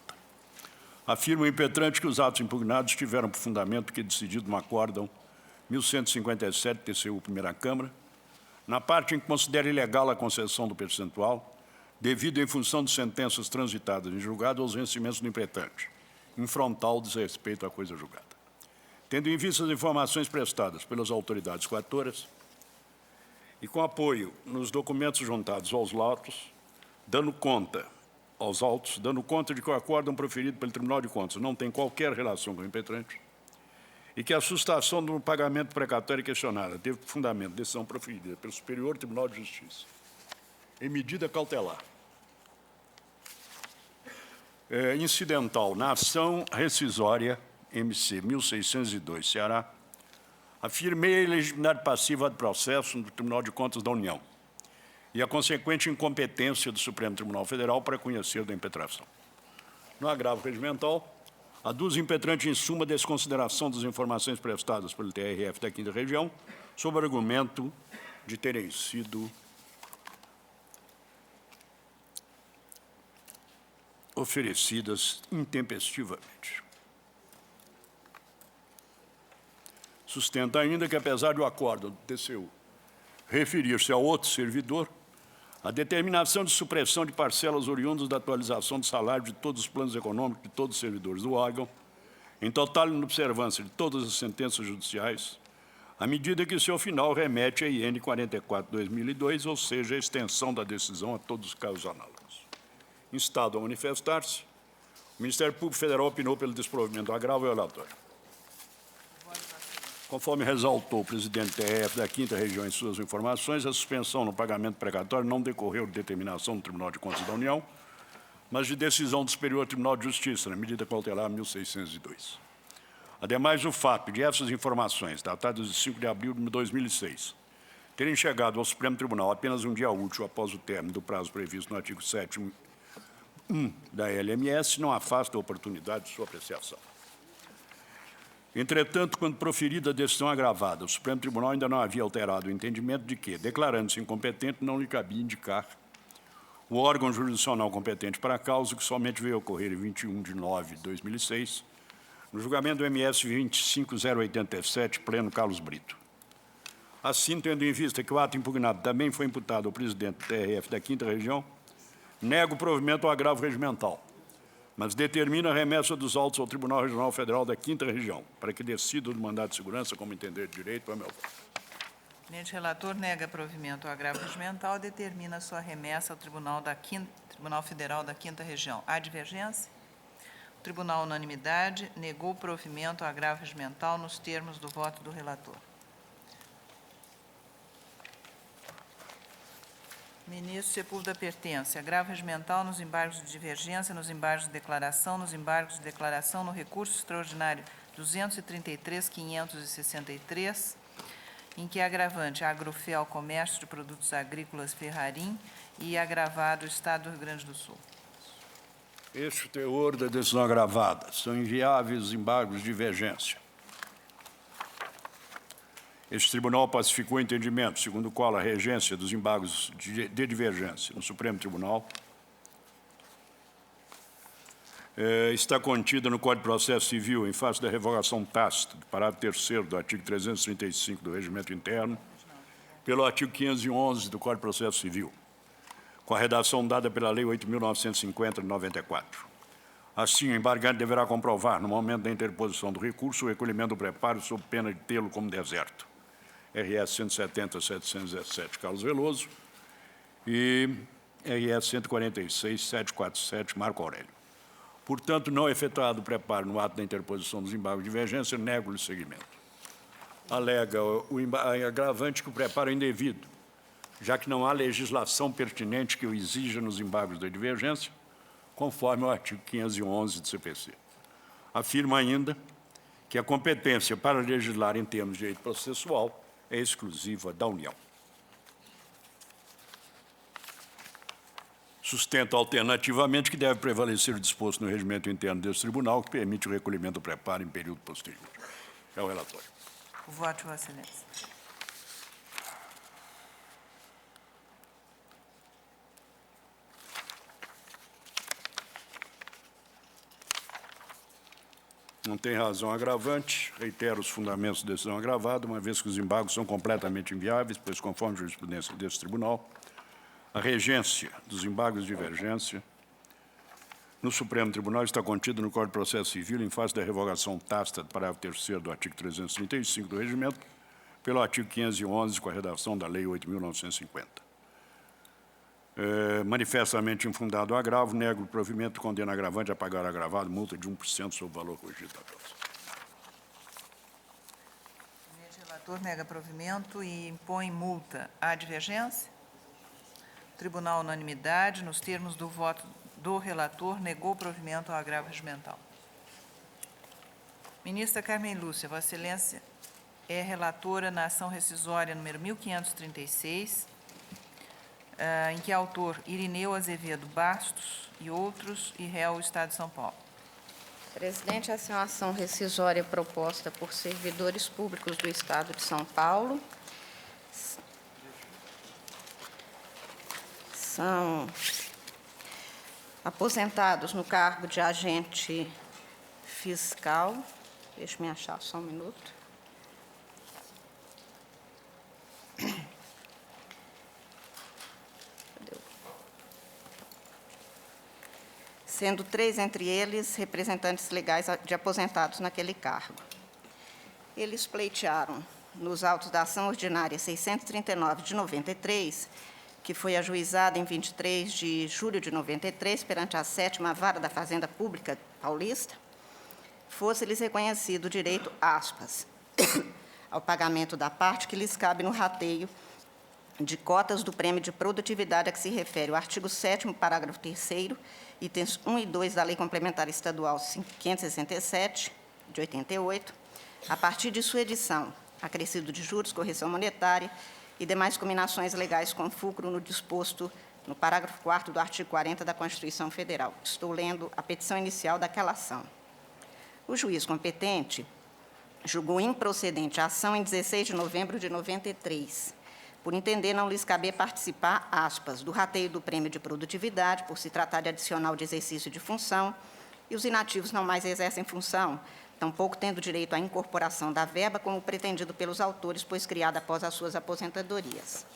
Afirma o impetrante que os atos impugnados tiveram por fundamento que decidido no acórdão 1157, TCU, Primeira Câmara, na parte em que considera ilegal a concessão do percentual, devido em função de sentenças transitadas em julgado aos vencimentos do impetrante, em frontal desrespeito à coisa julgada. Tendo em vista as informações prestadas pelas autoridades coatoras e com apoio nos documentos juntados aos autos, dando conta de que o acórdão proferido pelo Tribunal de Contas não tem qualquer relação com o impetrante e que a sustação do pagamento precatório questionada teve por fundamento decisão proferida pelo Superior Tribunal de Justiça em medida cautelar incidental na ação rescisória MC 1602, Ceará, afirmei a ilegitimidade passiva do processo do Tribunal de Contas da União e a consequente incompetência do Supremo Tribunal Federal para conhecer da impetração. No agravo regimental, aduzo o impetrante em suma desconsideração das informações prestadas pelo TRF da 5ª Região, sob o argumento de terem sido oferecidas intempestivamente. Sustenta ainda que, apesar do acórdão do TCU referir-se a outro servidor, a determinação de supressão de parcelas oriundas da atualização do salário de todos os planos econômicos de todos os servidores do órgão, em total observância de todas as sentenças judiciais, à medida que seu final remete a IN 44/2002, ou seja, a extensão da decisão a todos os casos análogos. Instado a manifestar-se, o Ministério Público Federal opinou pelo desprovimento do agravo e relatório. Conforme ressaltou o presidente do TRF da 5ª Região em suas informações, a suspensão no pagamento precatório não decorreu de determinação do Tribunal de Contas da União, mas de decisão do Superior Tribunal de Justiça, na medida cautelar 1602. Ademais, o fato de essas informações, datadas de 5 de abril de 2006, terem chegado ao Supremo Tribunal apenas um dia útil após o término do prazo previsto no artigo 7º da LMS, não afasta a oportunidade de sua apreciação. Entretanto, quando proferida a decisão agravada, o Supremo Tribunal ainda não havia alterado o entendimento de que, declarando-se incompetente, não lhe cabia indicar o órgão jurisdicional competente para a causa, que somente veio ocorrer em 21 de 9 de 2006, no julgamento do MS 25087, pleno Carlos Brito. Assim, tendo em vista que o ato impugnado também foi imputado ao presidente do TRF da 5ª Região, nego o provimento ao agravo regimental, mas determina a remessa dos autos ao Tribunal Regional Federal da 5ª Região, para que decida do mandado de segurança como entender de direito, a meu voto. O presidente relator nega provimento ao agravo regimental e determina sua remessa ao Tribunal Federal da 5ª Região. Há divergência? O Tribunal, unanimidade, negou provimento ao agravo regimental nos termos do voto do relator. Ministro Sepúlveda pertence. Agravo regimental nos embargos de divergência, nos embargos de declaração, no recurso extraordinário 233.563, em que é agravante Agrofel Comércio de Produtos Agrícolas Ferrarim e agravado Estado do Rio Grande do Sul. Este teor da decisão agravada são inviáveis os embargos de divergência. Este tribunal pacificou o entendimento, segundo o qual a regência dos embargos de divergência no Supremo Tribunal está contida no Código de Processo Civil em face da revogação tácita do parágrafo 3º do artigo 335 do Regimento Interno, pelo artigo 511 do Código de Processo Civil, com a redação dada pela Lei 8.950 de 94. Assim, o embargante deverá comprovar, no momento da interposição do recurso, o recolhimento do preparo sob pena de tê-lo como deserto. RS 170.717, Carlos Veloso, e RS 146.747, Marco Aurélio. Portanto, não efetuado o preparo no ato da interposição dos embargos de divergência, nego-lhe seguimento. Alega o agravante que o preparo é indevido, já que não há legislação pertinente que o exija nos embargos da divergência, conforme o artigo 511 do CPC. Afirma ainda que a competência para legislar em termos de direito processual é exclusiva da União. Sustenta alternativamente que deve prevalecer o disposto no regimento interno deste tribunal, que permite o recolhimento do preparo em período posterior. É o relatório. O voto, Vossa Excelência. Não tem razão agravante, reitero os fundamentos da decisão agravada, uma vez que os embargos são completamente inviáveis, pois, conforme a jurisprudência deste tribunal, a regência dos embargos de divergência no Supremo Tribunal está contida no Código de Processo Civil em face da revogação tácita do parágrafo 3º do artigo 335 do Regimento, pelo artigo 511, com a redação da Lei 8.950. Manifestamente infundado o agravo, nego o provimento, condena agravante a pagar agravado, multa de 1% sobre o valor corrigido da causa. O eminente relator nega provimento e impõe multa. Há divergência? Tribunal, unanimidade, nos termos do voto do relator, negou provimento ao agravo regimental. Ministra Carmen Lúcia, Vossa Excelência é relatora na ação rescisória número 1536, em que autor Irineu Azevedo Bastos e outros, e réu o Estado de São Paulo. Presidente, essa é uma ação rescisória proposta por servidores públicos do Estado de São Paulo. São aposentados no cargo de agente fiscal. Deixa-me achar só um minuto. Sendo 3 entre eles representantes legais de aposentados naquele cargo. Eles pleitearam nos autos da ação ordinária 639 de 93, que foi ajuizada em 23 de julho de 93 perante a 7ª Vara da Fazenda Pública Paulista, fosse-lhes reconhecido o direito, aspas, ao pagamento da parte que lhes cabe no rateio de cotas do prêmio de produtividade a que se refere o artigo 7º, parágrafo 3º, itens 1 e 2 da Lei Complementar Estadual 567, de 88, a partir de sua edição, acrescido de juros, correção monetária e demais combinações legais com fulcro no disposto no parágrafo 4º do artigo 40 da Constituição Federal. Estou lendo a petição inicial daquela ação. O juiz competente julgou improcedente a ação em 16 de novembro de 93, por entender não lhes caber participar, aspas, do rateio do prêmio de produtividade, por se tratar de adicional de exercício de função, e os inativos não mais exercem função, tampouco tendo direito à incorporação da verba como pretendido pelos autores, pois criada após as suas aposentadorias.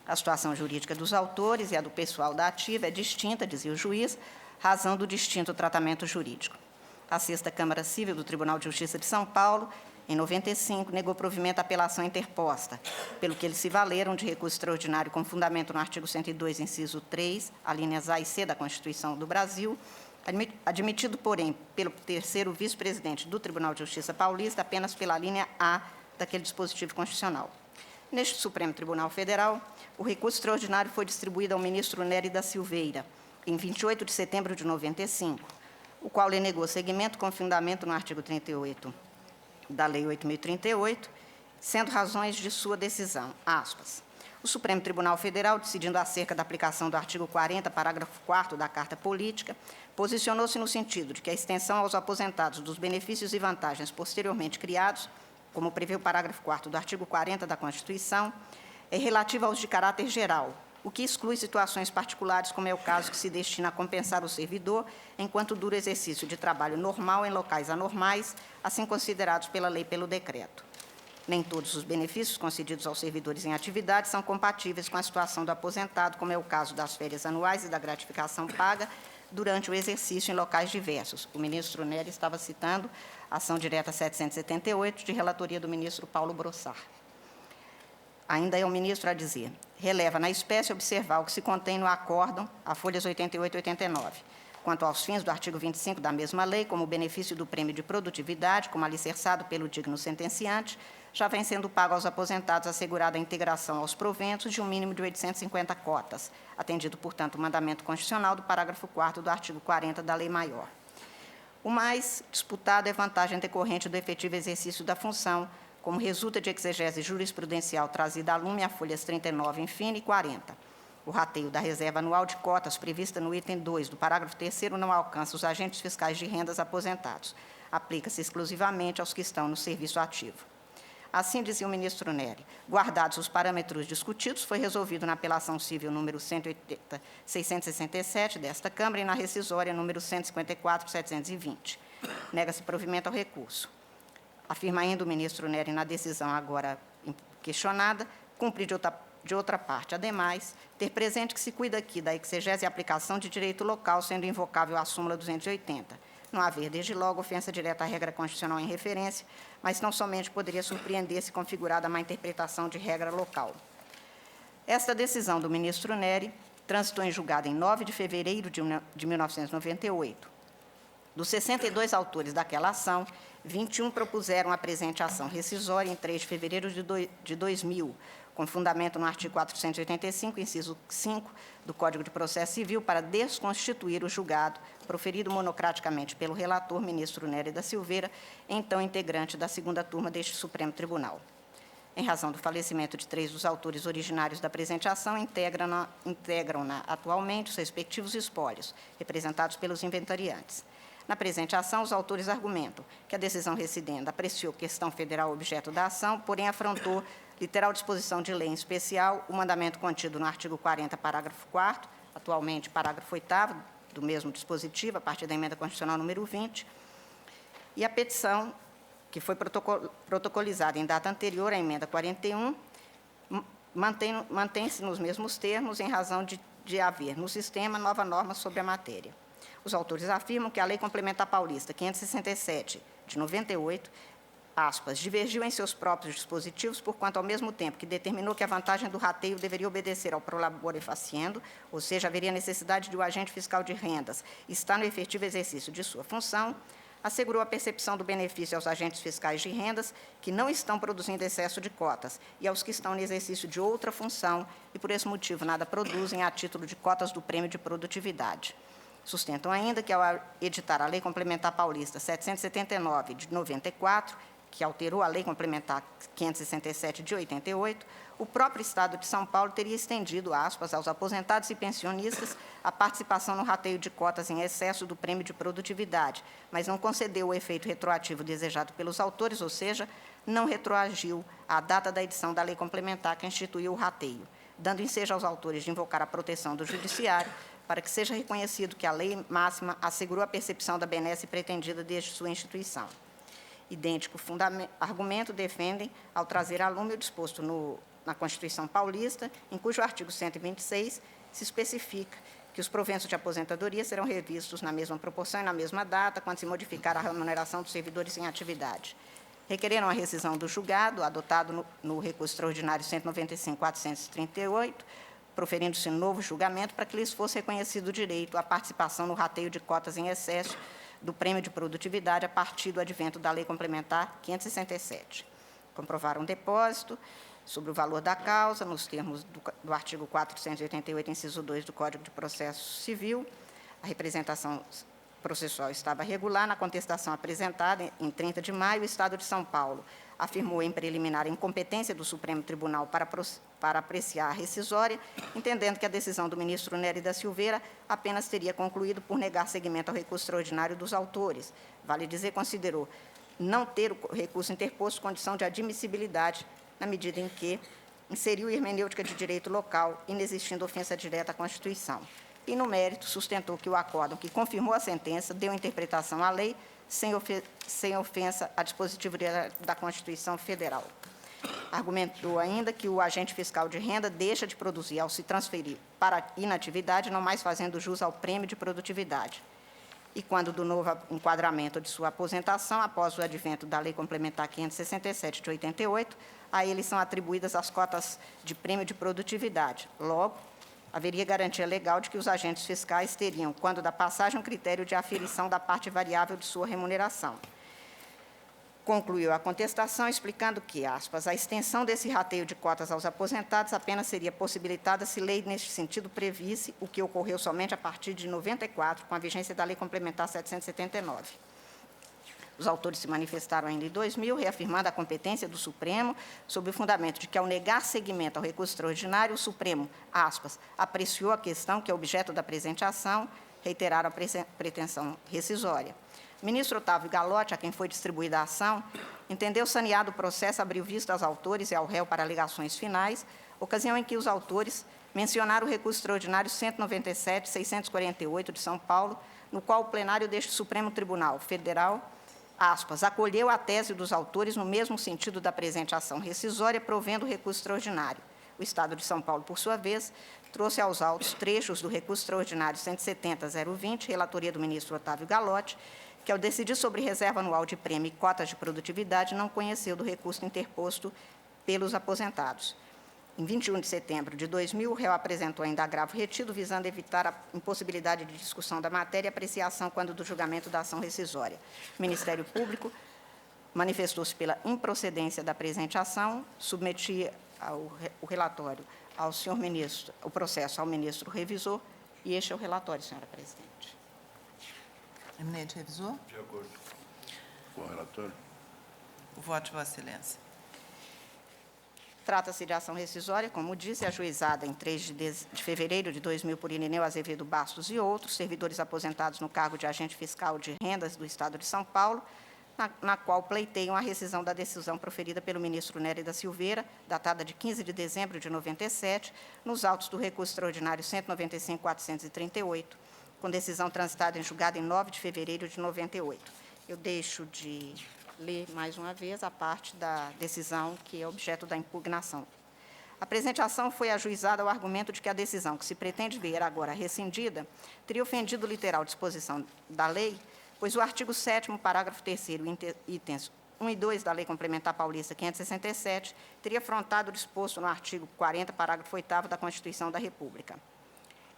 A situação jurídica dos autores e a do pessoal da ativa é distinta, dizia o juiz, razão do distinto tratamento jurídico. A 6ª Câmara Civil do Tribunal de Justiça de São Paulo, em 95, negou provimento à apelação interposta, pelo que eles se valeram de recurso extraordinário com fundamento no artigo 102, inciso 3, alíneas A e C da Constituição do Brasil, admitido, porém, pelo terceiro vice-presidente do Tribunal de Justiça Paulista, apenas pela linha A daquele dispositivo constitucional. Neste Supremo Tribunal Federal, o recurso extraordinário foi distribuído ao ministro Nery da Silveira, em 28 de setembro de 95, o qual lhe negou seguimento com fundamento no artigo 38 da Lei 8.038, sendo razões de sua decisão, aspas, o Supremo Tribunal Federal, decidindo acerca da aplicação do artigo 40, parágrafo 4º da Carta Política, posicionou-se no sentido de que a extensão aos aposentados dos benefícios e vantagens posteriormente criados, como prevê o parágrafo 4º do artigo 40 da Constituição, é relativa aos de caráter geral, o que exclui situações particulares, como é o caso que se destina a compensar o servidor, enquanto dura o exercício de trabalho normal em locais anormais, assim considerados pela lei e pelo decreto. Nem todos os benefícios concedidos aos servidores em atividade são compatíveis com a situação do aposentado, como é o caso das férias anuais e da gratificação paga durante o exercício em locais diversos. O ministro Nery estava citando a ação direta 778, de relatoria do ministro Paulo Brossard. Ainda é o ministro a dizer, releva na espécie observar o que se contém no acórdão, a folhas 88 e 89. quanto aos fins do artigo 25 da mesma lei, como o benefício do prêmio de produtividade, como alicerçado pelo digno sentenciante, já vem sendo pago aos aposentados assegurada a integração aos proventos de um mínimo de 850 cotas, atendido, portanto, o mandamento constitucional do parágrafo 4º do artigo 40 da Lei Maior. O mais disputado é vantagem decorrente do efetivo exercício da função, como resulta de exegese jurisprudencial trazida a lume a folhas 39, infine, e 40. O rateio da reserva anual de cotas prevista no item 2 do parágrafo 3º não alcança os agentes fiscais de rendas aposentados. Aplica-se exclusivamente aos que estão no serviço ativo. Assim, dizia o ministro Nery, guardados os parâmetros discutidos, foi resolvido na apelação civil número 180.667 desta Câmara e na rescisória número 154.720. Nega-se provimento ao recurso. Afirma ainda o ministro Nery na decisão agora questionada, cumpre de outra parte, ademais, ter presente que se cuida aqui da exegese e aplicação de direito local, sendo invocável a súmula 280. Não haver, desde logo, ofensa direta à regra constitucional em referência, mas não somente poderia surpreender-se configurada a má interpretação de regra local. Esta decisão do ministro Nery transitou em julgado em 9 de fevereiro de 1998. Dos 62 autores daquela ação, 21 propuseram a presente ação rescisória em 3 de fevereiro de 2000, com fundamento no artigo 485, inciso 5 do Código de Processo Civil, para desconstituir o julgado, proferido monocraticamente pelo relator, ministro Nery da Silveira, então integrante da segunda turma deste Supremo Tribunal. Em razão do falecimento de 3 dos autores originários da presente ação, integram-na atualmente os respectivos espólios, representados pelos inventariantes. Na presente ação, os autores argumentam que a decisão recidenda apreciou questão federal objeto da ação, porém afrontou literal disposição de lei, em especial o mandamento contido no artigo 40, parágrafo 4º, atualmente parágrafo 8º do mesmo dispositivo, a partir da emenda constitucional número 20, e a petição, que foi protocolizada em data anterior à emenda 41, mantém-se nos mesmos termos em razão de haver no sistema nova norma sobre a matéria. Os autores afirmam que a Lei Complementar Paulista 567, de 98, aspas, divergiu em seus próprios dispositivos, porquanto, ao mesmo tempo que determinou que a vantagem do rateio deveria obedecer ao prolabore faciendo, ou seja, haveria necessidade de o agente fiscal de rendas estar no efetivo exercício de sua função, assegurou a percepção do benefício aos agentes fiscais de rendas que não estão produzindo excesso de cotas e aos que estão no exercício de outra função e, por esse motivo, nada produzem a título de cotas do prêmio de produtividade. Sustentam ainda que, ao editar a Lei Complementar Paulista 779, de 94, que alterou a Lei Complementar 567 de 88, o próprio Estado de São Paulo teria estendido, aspas, aos aposentados e pensionistas a participação no rateio de cotas em excesso do prêmio de produtividade, mas não concedeu o efeito retroativo desejado pelos autores, ou seja, não retroagiu à data da edição da Lei Complementar que instituiu o rateio, dando ensejo aos autores de invocar a proteção do Judiciário para que seja reconhecido que a lei máxima assegurou a percepção da benesse pretendida desde sua instituição. Idêntico argumento defendem ao trazer a lume o disposto na Constituição Paulista, em cujo artigo 126 se especifica que os proventos de aposentadoria serão revistos na mesma proporção e na mesma data, quando se modificar a remuneração dos servidores em atividade. Requereram a rescisão do julgado, adotado no recurso extraordinário 195.438, proferindo-se novo julgamento para que lhes fosse reconhecido o direito à participação no rateio de cotas em excesso do prêmio de produtividade a partir do advento da Lei Complementar 567. Comprovaram o depósito sobre o valor da causa, nos termos do artigo 488, inciso 2 do Código de Processo Civil. A representação processual estava regular. Na contestação apresentada em 30 de maio, o Estado de São Paulo afirmou em preliminar a incompetência do Supremo Tribunal para apreciar a rescisória, entendendo que a decisão do ministro Nery da Silveira apenas teria concluído por negar seguimento ao recurso extraordinário dos autores. Vale dizer, considerou não ter o recurso interposto condição de admissibilidade, na medida em que inseriu hermenêutica de direito local, inexistindo ofensa direta à Constituição. E, no mérito, sustentou que o acórdão que confirmou a sentença deu interpretação à lei sem ofensa a dispositivo da Constituição Federal. Argumentou ainda que o agente fiscal de renda deixa de produzir ao se transferir para a inatividade, não mais fazendo jus ao prêmio de produtividade. E quando do novo enquadramento de sua aposentação, após o advento da Lei Complementar 567 de 88, a ele são atribuídas as cotas de prêmio de produtividade. Logo, haveria garantia legal de que os agentes fiscais teriam, quando da passagem, um critério de aferição da parte variável de sua remuneração. Concluiu a contestação, explicando que, aspas, a extensão desse rateio de cotas aos aposentados apenas seria possibilitada se lei neste sentido previsse, o que ocorreu somente a partir de 94, com a vigência da Lei Complementar 779. Os autores se manifestaram ainda em 2000, reafirmando a competência do Supremo, sob o fundamento de que, ao negar seguimento ao recurso extraordinário, o Supremo, aspas, apreciou a questão que é objeto da presente ação, reiteraram a pretensão rescisória. O ministro Otávio Galotti, a quem foi distribuída a ação, entendeu saneado o processo, abriu vista aos autores e ao réu para alegações finais, ocasião em que os autores mencionaram o recurso extraordinário 197-648 de São Paulo, no qual o plenário deste Supremo Tribunal Federal, aspas, acolheu a tese dos autores no mesmo sentido da presente ação rescisória, provendo o recurso extraordinário. O Estado de São Paulo, por sua vez, trouxe aos autos trechos do recurso extraordinário 170-020, relatoria do ministro Otávio Galotti, que, ao decidir sobre reserva anual de prêmio e cotas de produtividade, não conheceu do recurso interposto pelos aposentados. Em 21 de setembro de 2000, o réu apresentou ainda agravo retido, visando evitar a impossibilidade de discussão da matéria e apreciação quando do julgamento da ação rescisória. O Ministério Público manifestou-se pela improcedência da presente ação, submetia o relatório ao senhor ministro, o processo ao ministro revisor, e este é o relatório, senhora presidente. Eminente revisor. De acordo com o relatório. O voto de Vossa Excelência. Trata-se de ação rescisória, como disse, ajuizada em 3 de fevereiro de 2000 por Irineu Azevedo Bastos e outros, servidores aposentados no cargo de agente fiscal de rendas do Estado de São Paulo, na qual pleiteiam a rescisão da decisão proferida pelo ministro Nery da Silveira, datada de 15 de dezembro de 97, nos autos do recurso extraordinário 195.438, com decisão transitada em julgado em 9 de fevereiro de 98. Eu deixo de ler mais uma vez a parte da decisão que é objeto da impugnação. A presente ação foi ajuizada ao argumento de que a decisão, que se pretende ver agora rescindida, teria ofendido literal disposição da lei, pois o artigo 7º, parágrafo 3º, itens 1 e 2 da Lei Complementar Paulista 567, teria afrontado o disposto no artigo 40, parágrafo 8º da Constituição da República.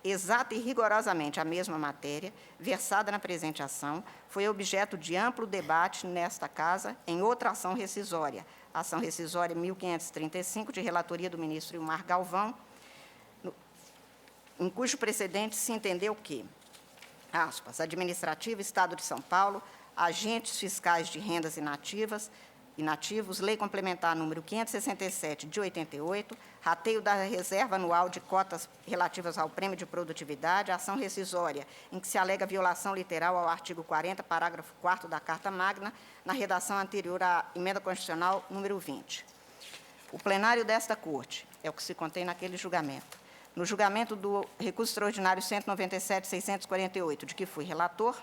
Exata e rigorosamente a mesma matéria, versada na presente ação, foi objeto de amplo debate nesta Casa em outra ação rescisória, a ação rescisória 1535, de relatoria do ministro Ilmar Galvão, em cujo precedente se entendeu que, aspas, administrativa, Estado de São Paulo, agentes fiscais de rendas inativos, Lei Complementar número 567, de 88, rateio da reserva anual de cotas relativas ao prêmio de produtividade, ação rescisória, em que se alega violação literal ao artigo 40, parágrafo 4º da Carta Magna, na redação anterior à emenda constitucional número 20. O plenário desta Corte, é o que se contém naquele julgamento, no julgamento do recurso extraordinário 197.648, de que fui relator,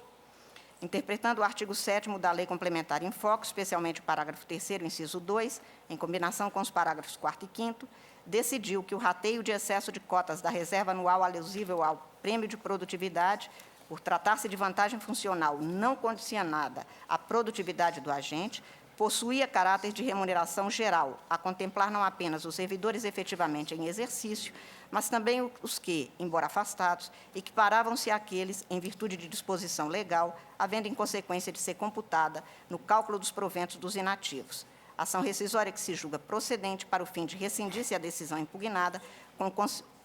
interpretando o artigo 7º da Lei Complementar em foco, especialmente o parágrafo 3º, inciso 2, em combinação com os parágrafos 4º e 5º, decidiu que o rateio de excesso de cotas da reserva anual alusível ao prêmio de produtividade, por tratar-se de vantagem funcional não condicionada à produtividade do agente, possuía caráter de remuneração geral, a contemplar não apenas os servidores efetivamente em exercício, mas também os que, embora afastados, equiparavam-se àqueles em virtude de disposição legal, havendo em consequência de ser computada no cálculo dos proventos dos inativos. Ação rescisória que se julga procedente para o fim de rescindir-se a decisão impugnada, com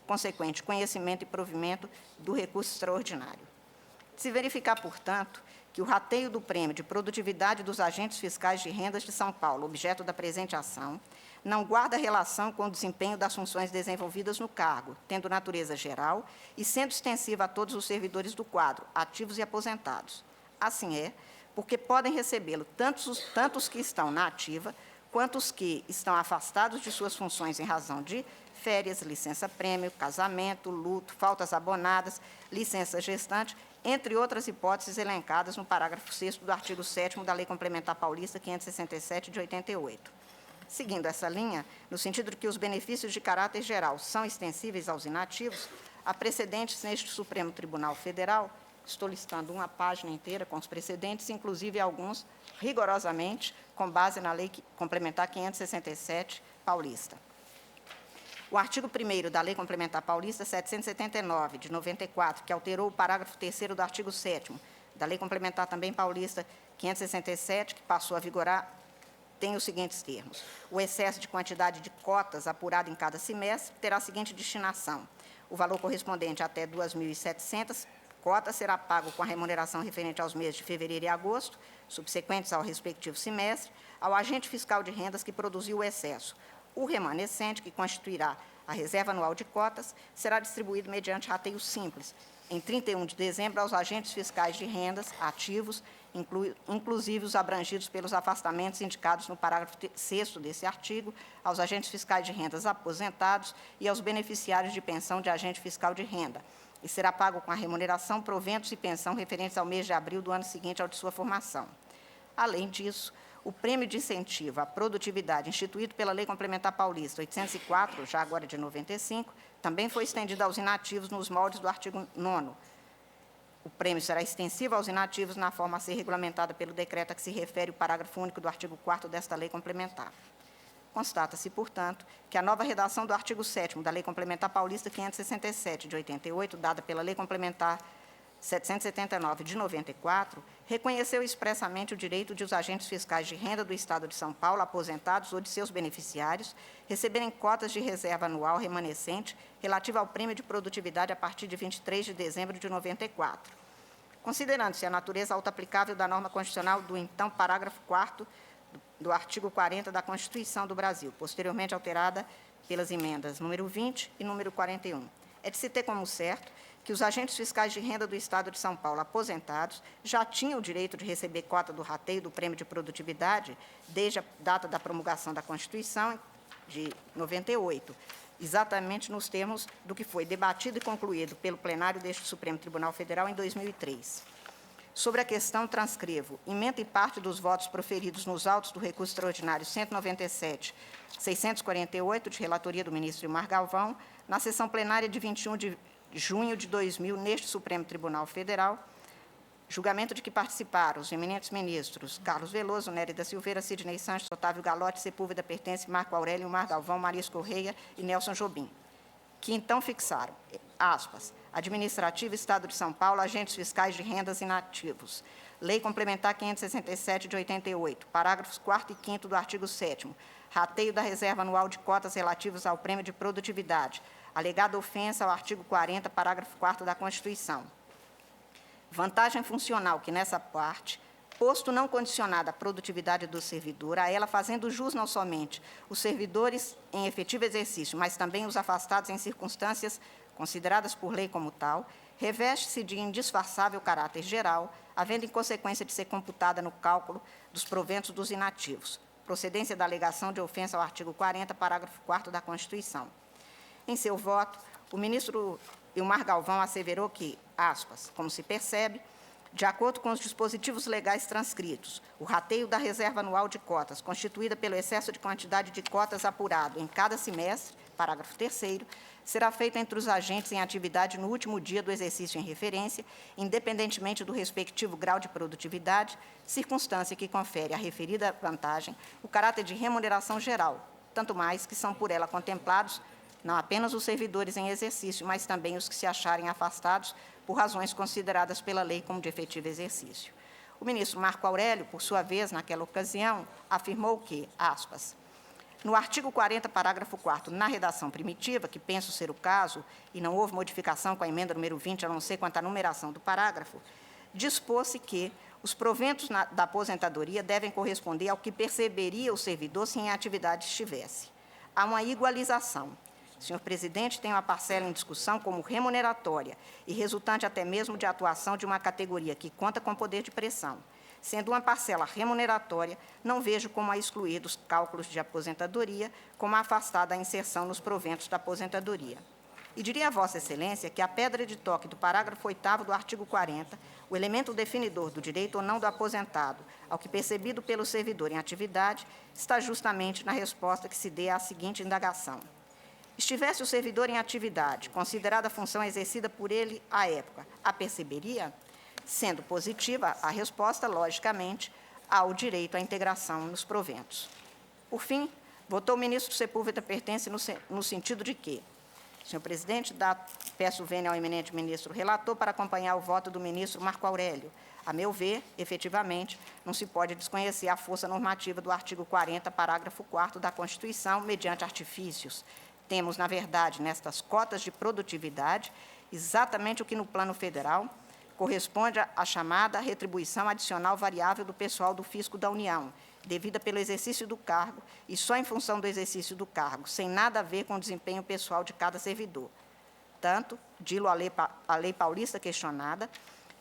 consequente conhecimento e provimento do recurso extraordinário. Se verificar, portanto, que o rateio do prêmio de produtividade dos agentes fiscais de rendas de São Paulo, objeto da presente ação, não guarda relação com o desempenho das funções desenvolvidas no cargo, tendo natureza geral e sendo extensiva a todos os servidores do quadro, ativos e aposentados. Assim é, porque podem recebê-lo tanto os que estão na ativa, quanto os que estão afastados de suas funções em razão de férias, licença-prêmio, casamento, luto, faltas abonadas, licença gestante, entre outras hipóteses elencadas no parágrafo 6º do artigo 7º da Lei Complementar Paulista 567, de 88. Seguindo essa linha, no sentido de que os benefícios de caráter geral são extensíveis aos inativos, há precedentes neste Supremo Tribunal Federal, estou listando uma página inteira com os precedentes, inclusive alguns rigorosamente com base na Lei Complementar 567 Paulista. O artigo 1º da Lei Complementar Paulista 779, de 94, que alterou o parágrafo 3º do artigo 7º da Lei Complementar também Paulista 567, que passou a vigorar, tem os seguintes termos. O excesso de quantidade de cotas apurado em cada semestre terá a seguinte destinação. O valor correspondente até 2.700 cotas será pago com a remuneração referente aos meses de fevereiro e agosto, subsequentes ao respectivo semestre, ao agente fiscal de rendas que produziu o excesso. O remanescente, que constituirá a reserva anual de cotas, será distribuído mediante rateio simples, em 31 de dezembro, aos agentes fiscais de rendas ativos, inclusive os abrangidos pelos afastamentos indicados no parágrafo 6º desse artigo, aos agentes fiscais de rendas aposentados e aos beneficiários de pensão de agente fiscal de renda, e será pago com a remuneração, proventos e pensão referentes ao mês de abril do ano seguinte ao de sua formação. Além disso, o prêmio de incentivo à produtividade instituído pela Lei Complementar Paulista 804, já agora de 95, também foi estendido aos inativos nos moldes do artigo 9º. O prêmio será extensivo aos inativos na forma a ser regulamentada pelo decreto a que se refere o parágrafo único do artigo 4º desta Lei Complementar. Constata-se, portanto, que a nova redação do artigo 7º da Lei Complementar Paulista 567, de 88, dada pela Lei Complementar 779, de 94, reconheceu expressamente o direito de os agentes fiscais de renda do Estado de São Paulo, aposentados ou de seus beneficiários, receberem cotas de reserva anual remanescente relativa ao prêmio de produtividade a partir de 23 de dezembro de 94. Considerando-se a natureza autoaplicável da norma constitucional do então parágrafo 4º do artigo 40 da Constituição do Brasil, posteriormente alterada pelas emendas número 20 e número 41. É de se ter como certo que os agentes fiscais de renda do Estado de São Paulo aposentados já tinham o direito de receber cota do rateio do prêmio de produtividade desde a data da promulgação da Constituição de 98, exatamente nos termos do que foi debatido e concluído pelo plenário deste Supremo Tribunal Federal em 2003. Sobre a questão, transcrevo emenda em parte dos votos proferidos nos autos do recurso extraordinário 197.648, de relatoria do ministro Ilmar Galvão, na sessão plenária de 21 de junho de 2000, neste Supremo Tribunal Federal, julgamento de que participaram os eminentes ministros Carlos Veloso, Nery da Silveira, Sidney Sanches, Otávio Galotti, Sepúlveda Pertence, Marco Aurélio, Ilmar Galvão, Marias Correia e Nelson Jobim, que então fixaram, aspas, administrativo, Estado de São Paulo, agentes fiscais de rendas inativos. Lei Complementar 567, de 88, parágrafos 4º e 5º do artigo 7º, rateio da reserva anual de cotas relativos ao prêmio de produtividade, alegada ofensa ao artigo 40, parágrafo 4º da Constituição. Vantagem funcional que, nessa parte, posto não condicionada à produtividade do servidor, a ela fazendo jus não somente os servidores em efetivo exercício, mas também os afastados em circunstâncias consideradas por lei como tal, reveste-se de indisfarçável caráter geral, havendo em consequência de ser computada no cálculo dos proventos dos inativos, procedência da alegação de ofensa ao artigo 40, parágrafo 4º da Constituição. Em seu voto, o ministro Ilmar Galvão asseverou que, aspas, como se percebe, de acordo com os dispositivos legais transcritos, o rateio da reserva anual de cotas, constituída pelo excesso de quantidade de cotas apurado em cada semestre, parágrafo 3º, será feito entre os agentes em atividade no último dia do exercício em referência, independentemente do respectivo grau de produtividade, circunstância que confere à referida vantagem o caráter de remuneração geral, tanto mais que são por ela contemplados não apenas os servidores em exercício, mas também os que se acharem afastados por razões consideradas pela lei como de efetivo exercício. O ministro Marco Aurélio, por sua vez, naquela ocasião, afirmou que, aspas, no artigo 40, parágrafo 4º, na redação primitiva, que penso ser o caso, e não houve modificação com a emenda número 20, a não ser quanto à numeração do parágrafo, dispôs-se que os proventos da aposentadoria devem corresponder ao que perceberia o servidor se em atividade estivesse. Há uma igualização. Senhor presidente, tem uma parcela em discussão como remuneratória e resultante até mesmo de atuação de uma categoria que conta com poder de pressão. Sendo uma parcela remuneratória, não vejo como a excluir dos cálculos de aposentadoria, como a afastar da inserção nos proventos da aposentadoria. E diria a Vossa Excelência que a pedra de toque do parágrafo 8º do artigo 40, o elemento definidor do direito ou não do aposentado, ao que percebido pelo servidor em atividade, está justamente na resposta que se dê à seguinte indagação. Estivesse o servidor em atividade, considerada a função exercida por ele à época, a perceberia? Sendo positiva, a resposta, logicamente, ao direito à integração nos proventos. Por fim, Votou o ministro Sepúlveda Pertence no sentido de que, senhor presidente, peço vênia ao eminente ministro relator para acompanhar o voto do ministro Marco Aurélio. A meu ver, efetivamente, não se pode desconhecer a força normativa do artigo 40, parágrafo 4º da Constituição, mediante artifícios. Temos, na verdade, nestas cotas de produtividade, exatamente o que no plano federal corresponde à chamada retribuição adicional variável do pessoal do fisco da União, devida pelo exercício do cargo e só em função do exercício do cargo, sem nada a ver com o desempenho pessoal de cada servidor. Tanto, dilo a lei paulista questionada,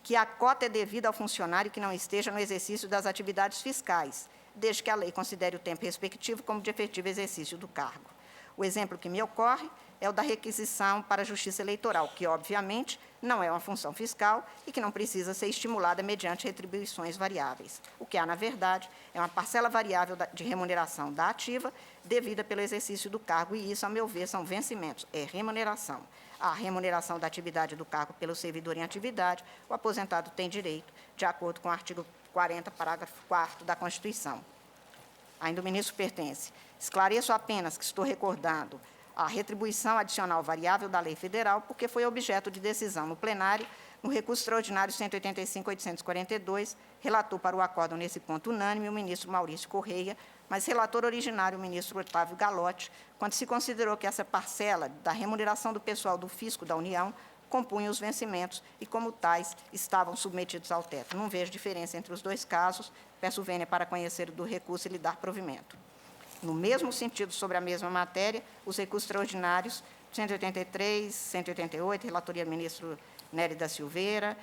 que a cota é devida ao funcionário que não esteja no exercício das atividades fiscais, desde que a lei considere o tempo respectivo como de efetivo exercício do cargo. O exemplo que me ocorre é o da requisição para a Justiça Eleitoral, que, obviamente, não é uma função fiscal e que não precisa ser estimulada mediante retribuições variáveis. O que há, na verdade, é uma parcela variável de remuneração da ativa devida pelo exercício do cargo, e isso, a meu ver, são vencimentos, é remuneração. A remuneração da atividade do cargo pelo servidor em atividade, o aposentado tem direito, de acordo com o artigo 40, parágrafo 4º da Constituição. Ainda o ministro Pertence. Esclareço apenas que estou recordando a retribuição adicional variável da lei federal, porque foi objeto de decisão no plenário, no recurso extraordinário 185.842, relator para o acórdão nesse ponto unânime, o ministro Maurício Correia, mas relator originário, o ministro Otávio Galotti, quando se considerou que essa parcela da remuneração do pessoal do fisco da União compunha os vencimentos e, como tais, estavam submetidos ao teto. Não vejo diferença entre os dois casos. Peço vênia para conhecer do recurso e lhe dar provimento. No mesmo sentido, sobre a mesma matéria, os recursos extraordinários 183, 188, relatoria do ministro Nery da Silveira,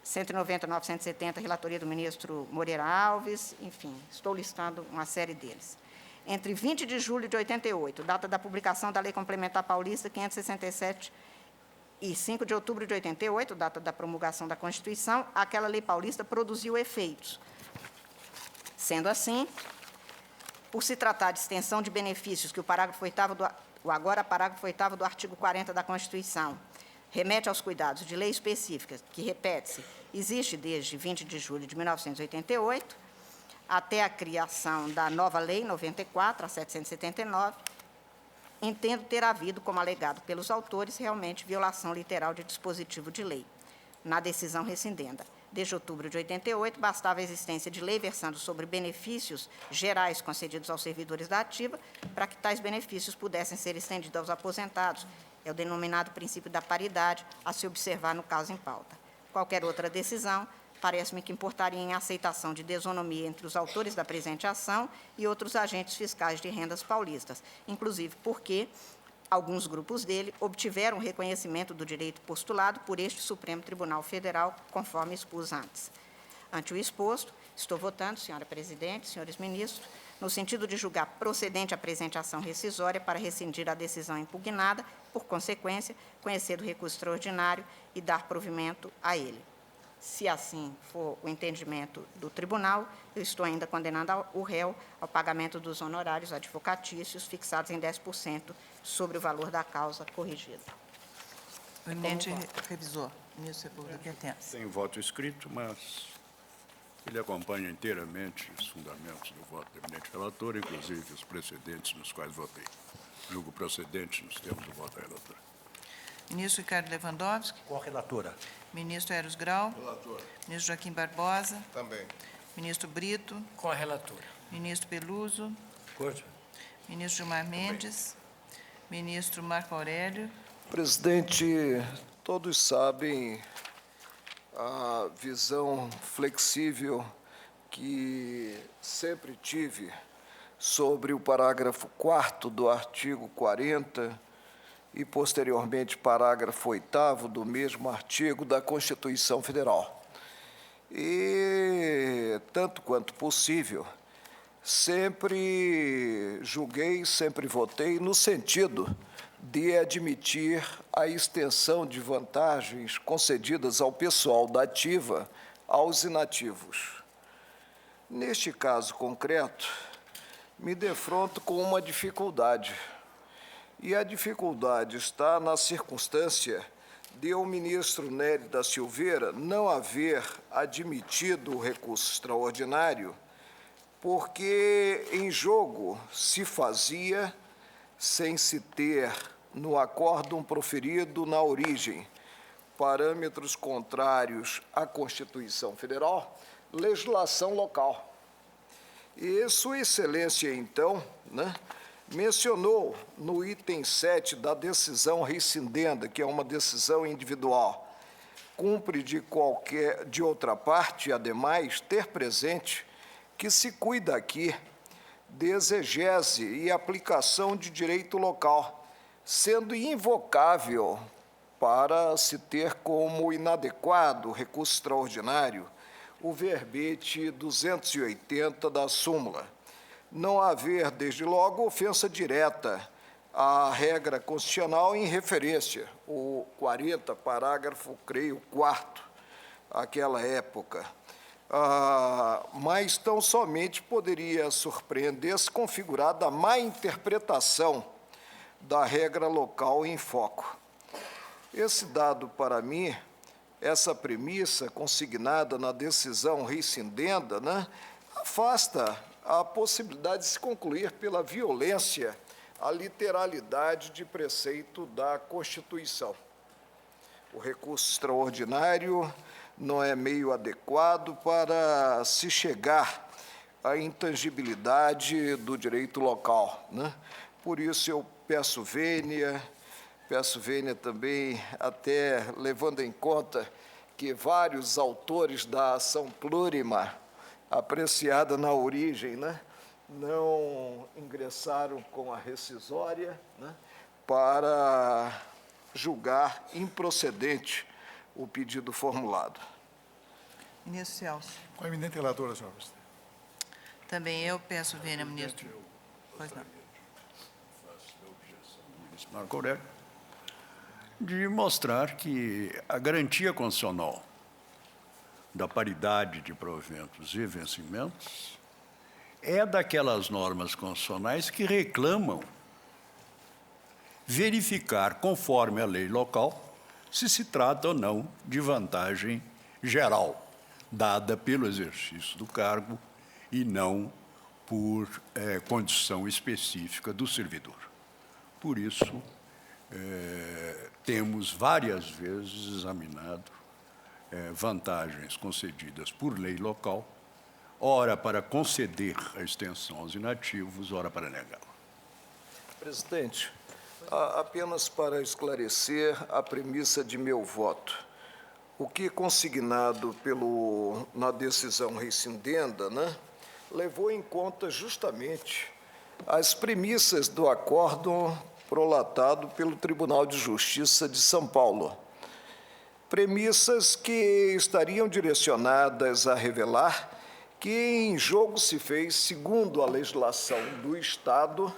190, 970, relatoria do ministro Moreira Alves, enfim, estou listando uma série deles. Entre 20 de julho de 88, data da publicação da Lei Complementar Paulista 567, e 5 de outubro de 88, data da promulgação da Constituição, aquela lei paulista produziu efeitos. Sendo assim, por se tratar de extensão de benefícios, que o parágrafo 8º agora parágrafo 8º do artigo 40 da Constituição remete aos cuidados de lei específica, que, repete-se, existe desde 20 de julho de 1988, até a criação da nova Lei 94, a 779, entendo ter havido, como alegado pelos autores, realmente violação literal de dispositivo de lei, na decisão rescindenda. Desde outubro de 88, bastava a existência de lei versando sobre benefícios gerais concedidos aos servidores da ativa para que tais benefícios pudessem ser estendidos aos aposentados. É o denominado princípio da paridade a se observar no caso em pauta. Qualquer outra decisão, parece-me que importaria em aceitação de desonomia entre os autores da presente ação e outros agentes fiscais de rendas paulistas, inclusive porque alguns grupos dele obtiveram reconhecimento do direito postulado por este Supremo Tribunal Federal, conforme expus antes. Ante o exposto, estou votando, senhora presidente, senhores ministros, no sentido de julgar procedente a presente ação rescisória para rescindir a decisão impugnada, por consequência, conhecer do recurso extraordinário e dar provimento a ele. Se assim for o entendimento do tribunal, eu estou ainda condenando o réu ao pagamento dos honorários advocatícios fixados em 10% sobre o valor da causa corrigida. O eminente revisor, ministro Sepúlveda Pertence. Tem voto escrito, mas ele acompanha inteiramente os fundamentos do voto do eminente relator, inclusive os precedentes nos quais votei. Julgo procedente nos termos do voto da relatora. Ministro Ricardo Lewandowski. Com a relatora. Ministro Eros Grau. Relator. Ministro Joaquim Barbosa. Também. Ministro Brito. Com a relatora. Ministro Peluso. Acordo. Ministro Gilmar Mendes. Ministro Marco Aurélio. Presidente, todos sabem a visão flexível que sempre tive sobre o parágrafo 4º do artigo 40 e, posteriormente, parágrafo 8º do mesmo artigo da Constituição Federal. E, tanto quanto possível, sempre julguei, sempre votei no sentido de admitir a extensão de vantagens concedidas ao pessoal da ativa aos inativos. Neste caso concreto, me defronto com uma dificuldade. E a dificuldade está na circunstância de o ministro Nery da Silveira não haver admitido o recurso extraordinário porque em jogo se fazia, sem se ter no acórdão proferido na origem parâmetros contrários à Constituição Federal, legislação local. E Sua Excelência, então, mencionou no item 7 da decisão rescindenda, que é uma decisão individual, cumpre de outra parte, ademais, ter presente que se cuida aqui de exegese e aplicação de direito local, sendo invocável para se ter como inadequado recurso extraordinário o verbete 280 da súmula. Não haver, desde logo, ofensa direta à regra constitucional em referência, o 40, parágrafo, creio, 4º, àquela época. Mas tão somente poderia surpreender se configurada a má interpretação da regra local em foco. Esse dado, para mim, essa premissa consignada na decisão rescindenda, afasta a possibilidade de se concluir pela violência a literalidade de preceito da Constituição. O recurso extraordinário não é meio adequado para se chegar à intangibilidade do direito local, Por isso, eu peço vênia também, até levando em conta que vários autores da ação plurima, apreciada na origem, não ingressaram com a rescisória, para julgar improcedente o pedido formulado. Ministro Celso. Com a eminente relatora, senhora presidente. Também eu peço vênia, ministro. Pois não. Ministro Marco Aurélio, de mostrar que a garantia constitucional da paridade de proventos e vencimentos é daquelas normas constitucionais que reclamam verificar, conforme a lei local, se se trata ou não de vantagem geral, dada pelo exercício do cargo e não por condição específica do servidor. Por isso, temos várias vezes examinado vantagens concedidas por lei local, ora para conceder a extensão aos inativos, ora para negá-la. Presidente, apenas para esclarecer a premissa de meu voto. O que é consignado na decisão rescindenda, levou em conta justamente as premissas do acórdão prolatado pelo Tribunal de Justiça de São Paulo. Premissas que estariam direcionadas a revelar que em jogo se fez, segundo a legislação do Estado,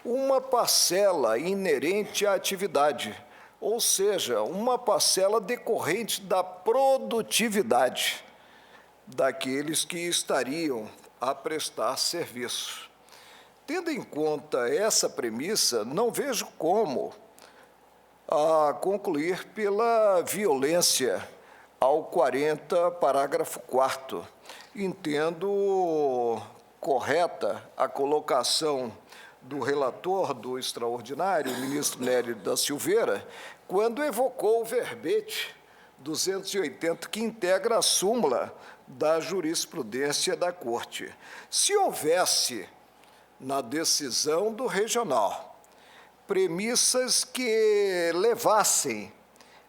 uma parcela inerente à atividade, ou seja, uma parcela decorrente da produtividade daqueles que estariam a prestar serviço. Tendo em conta essa premissa, não vejo como concluir pela violência ao 40, parágrafo 4º. Entendo correta a colocação do relator do extraordinário, o ministro Nélio da Silveira, quando evocou o verbete 280, que integra a súmula da jurisprudência da Corte. Se houvesse, na decisão do regional, premissas que levassem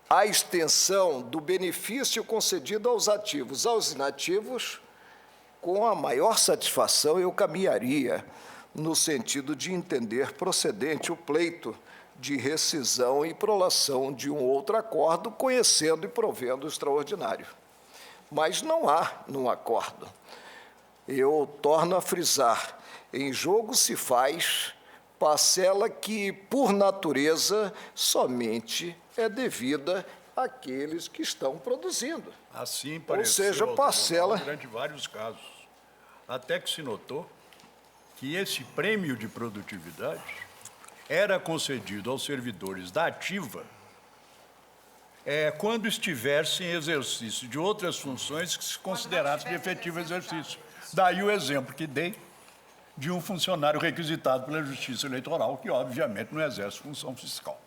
à extensão do benefício concedido aos ativos aos inativos, com a maior satisfação eu caminharia no sentido de entender procedente o pleito de rescisão e prolação de um outro acordo, conhecendo e provendo o extraordinário. Mas não há no acordo. Eu torno a frisar, em jogo se faz parcela que, por natureza, somente é devida àqueles que estão produzindo. Assim Ou seja, parcela durante vários casos, até que se notou que esse prêmio de produtividade era concedido aos servidores da ativa quando estivessem em exercício de outras funções que se considerassem de efetivo exercício. Daí o exemplo que dei de um funcionário requisitado pela Justiça Eleitoral, que obviamente não exerce função fiscal.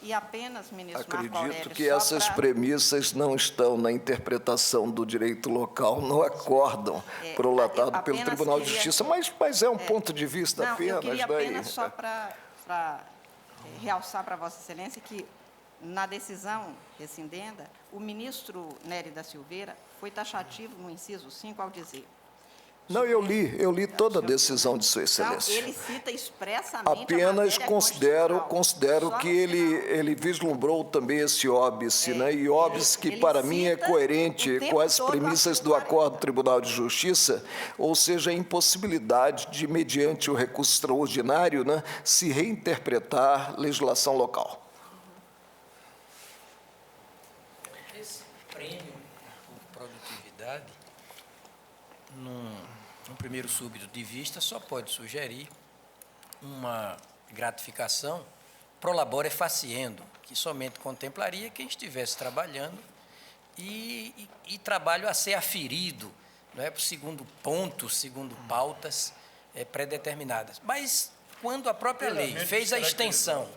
E apenas, ministro Marco Acredito Aurélio, que só essas pra- premissas não estão na interpretação do direito local, não acordam prolatado eu pelo apenas Tribunal de queria- Justiça, mas é um ponto de vista Não, eu apenas. queria daí. apenas só para realçar para Vossa Excelência que, na decisão rescindenda, o ministro Nery da Silveira foi taxativo no inciso 5 ao dizer... Não, eu li toda a decisão de Sua Excelência. Então, ele cita expressamente a Apenas matéria considero constitucional. Só que no final. ele vislumbrou também esse óbice, né? E óbice que ele para mim é cita coerente o tempo com as todo o premissas artigo do Acordo 40. do Tribunal de Justiça, ou seja, a impossibilidade de, mediante o recurso extraordinário, né, se reinterpretar legislação local. Esse prêmio por produtividade, num primeiro súbito de vista, só pode sugerir uma gratificação pro labore faciendo, que somente contemplaria quem estivesse trabalhando e trabalho a ser aferido, não é, segundo pontos, segundo pautas pré-determinadas. Mas, quando a própria lei fez a extensão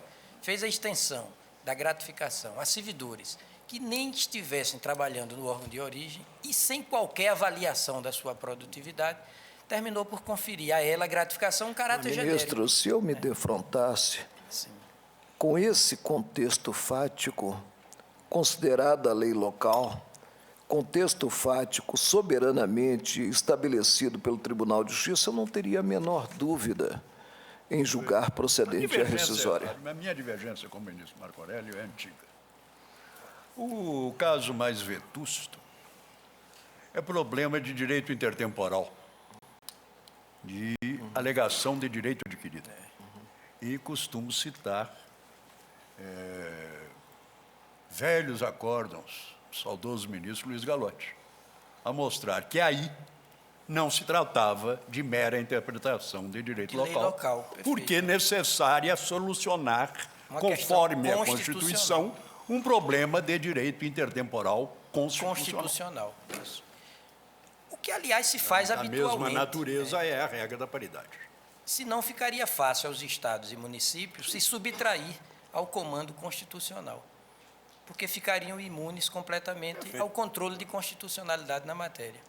da gratificação a servidores que nem estivessem trabalhando no órgão de origem e sem qualquer avaliação da sua produtividade, terminou por conferir a ela a gratificação um caráter genérico. Ministro, se eu me defrontasse com esse contexto fático, considerada a lei local, contexto fático soberanamente estabelecido pelo Tribunal de Justiça, eu não teria a menor dúvida em julgar procedente a rescisória. A minha divergência com o ministro Marco Aurélio é antiga. O caso mais vetusto é problema de direito intertemporal, de alegação de direito adquirido. E costumo citar velhos acórdãos, do saudoso ministro Luiz Gallotti, a mostrar que aí não se tratava de mera interpretação de direito De lei local, perfeito. porque é necessária solucionar, Uma conforme questão a Constituição, um problema de direito intertemporal constitucional. Constitucional. Isso. O que, aliás, se faz A habitualmente. mesma natureza é a regra da paridade. Senão ficaria fácil aos estados e municípios se subtrair ao comando constitucional, porque ficariam imunes completamente ao controle de constitucionalidade na matéria.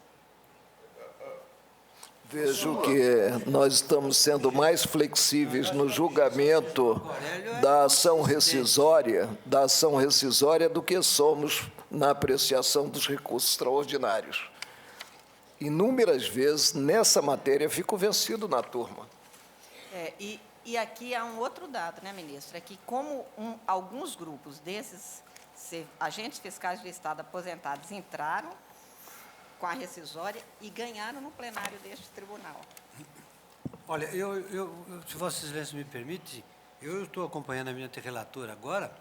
Vejo que nós estamos sendo mais flexíveis no julgamento da ação rescisória, do que somos na apreciação dos recursos extraordinários. Inúmeras vezes, nessa matéria, fico vencido na turma. E aqui há um outro dado, né, ministro? É que como alguns grupos desses agentes fiscais do Estado aposentados entraram com a rescisória e ganharam no plenário deste tribunal. Olha, se Vossa Excelência me permite, eu estou acompanhando a minha relatora agora,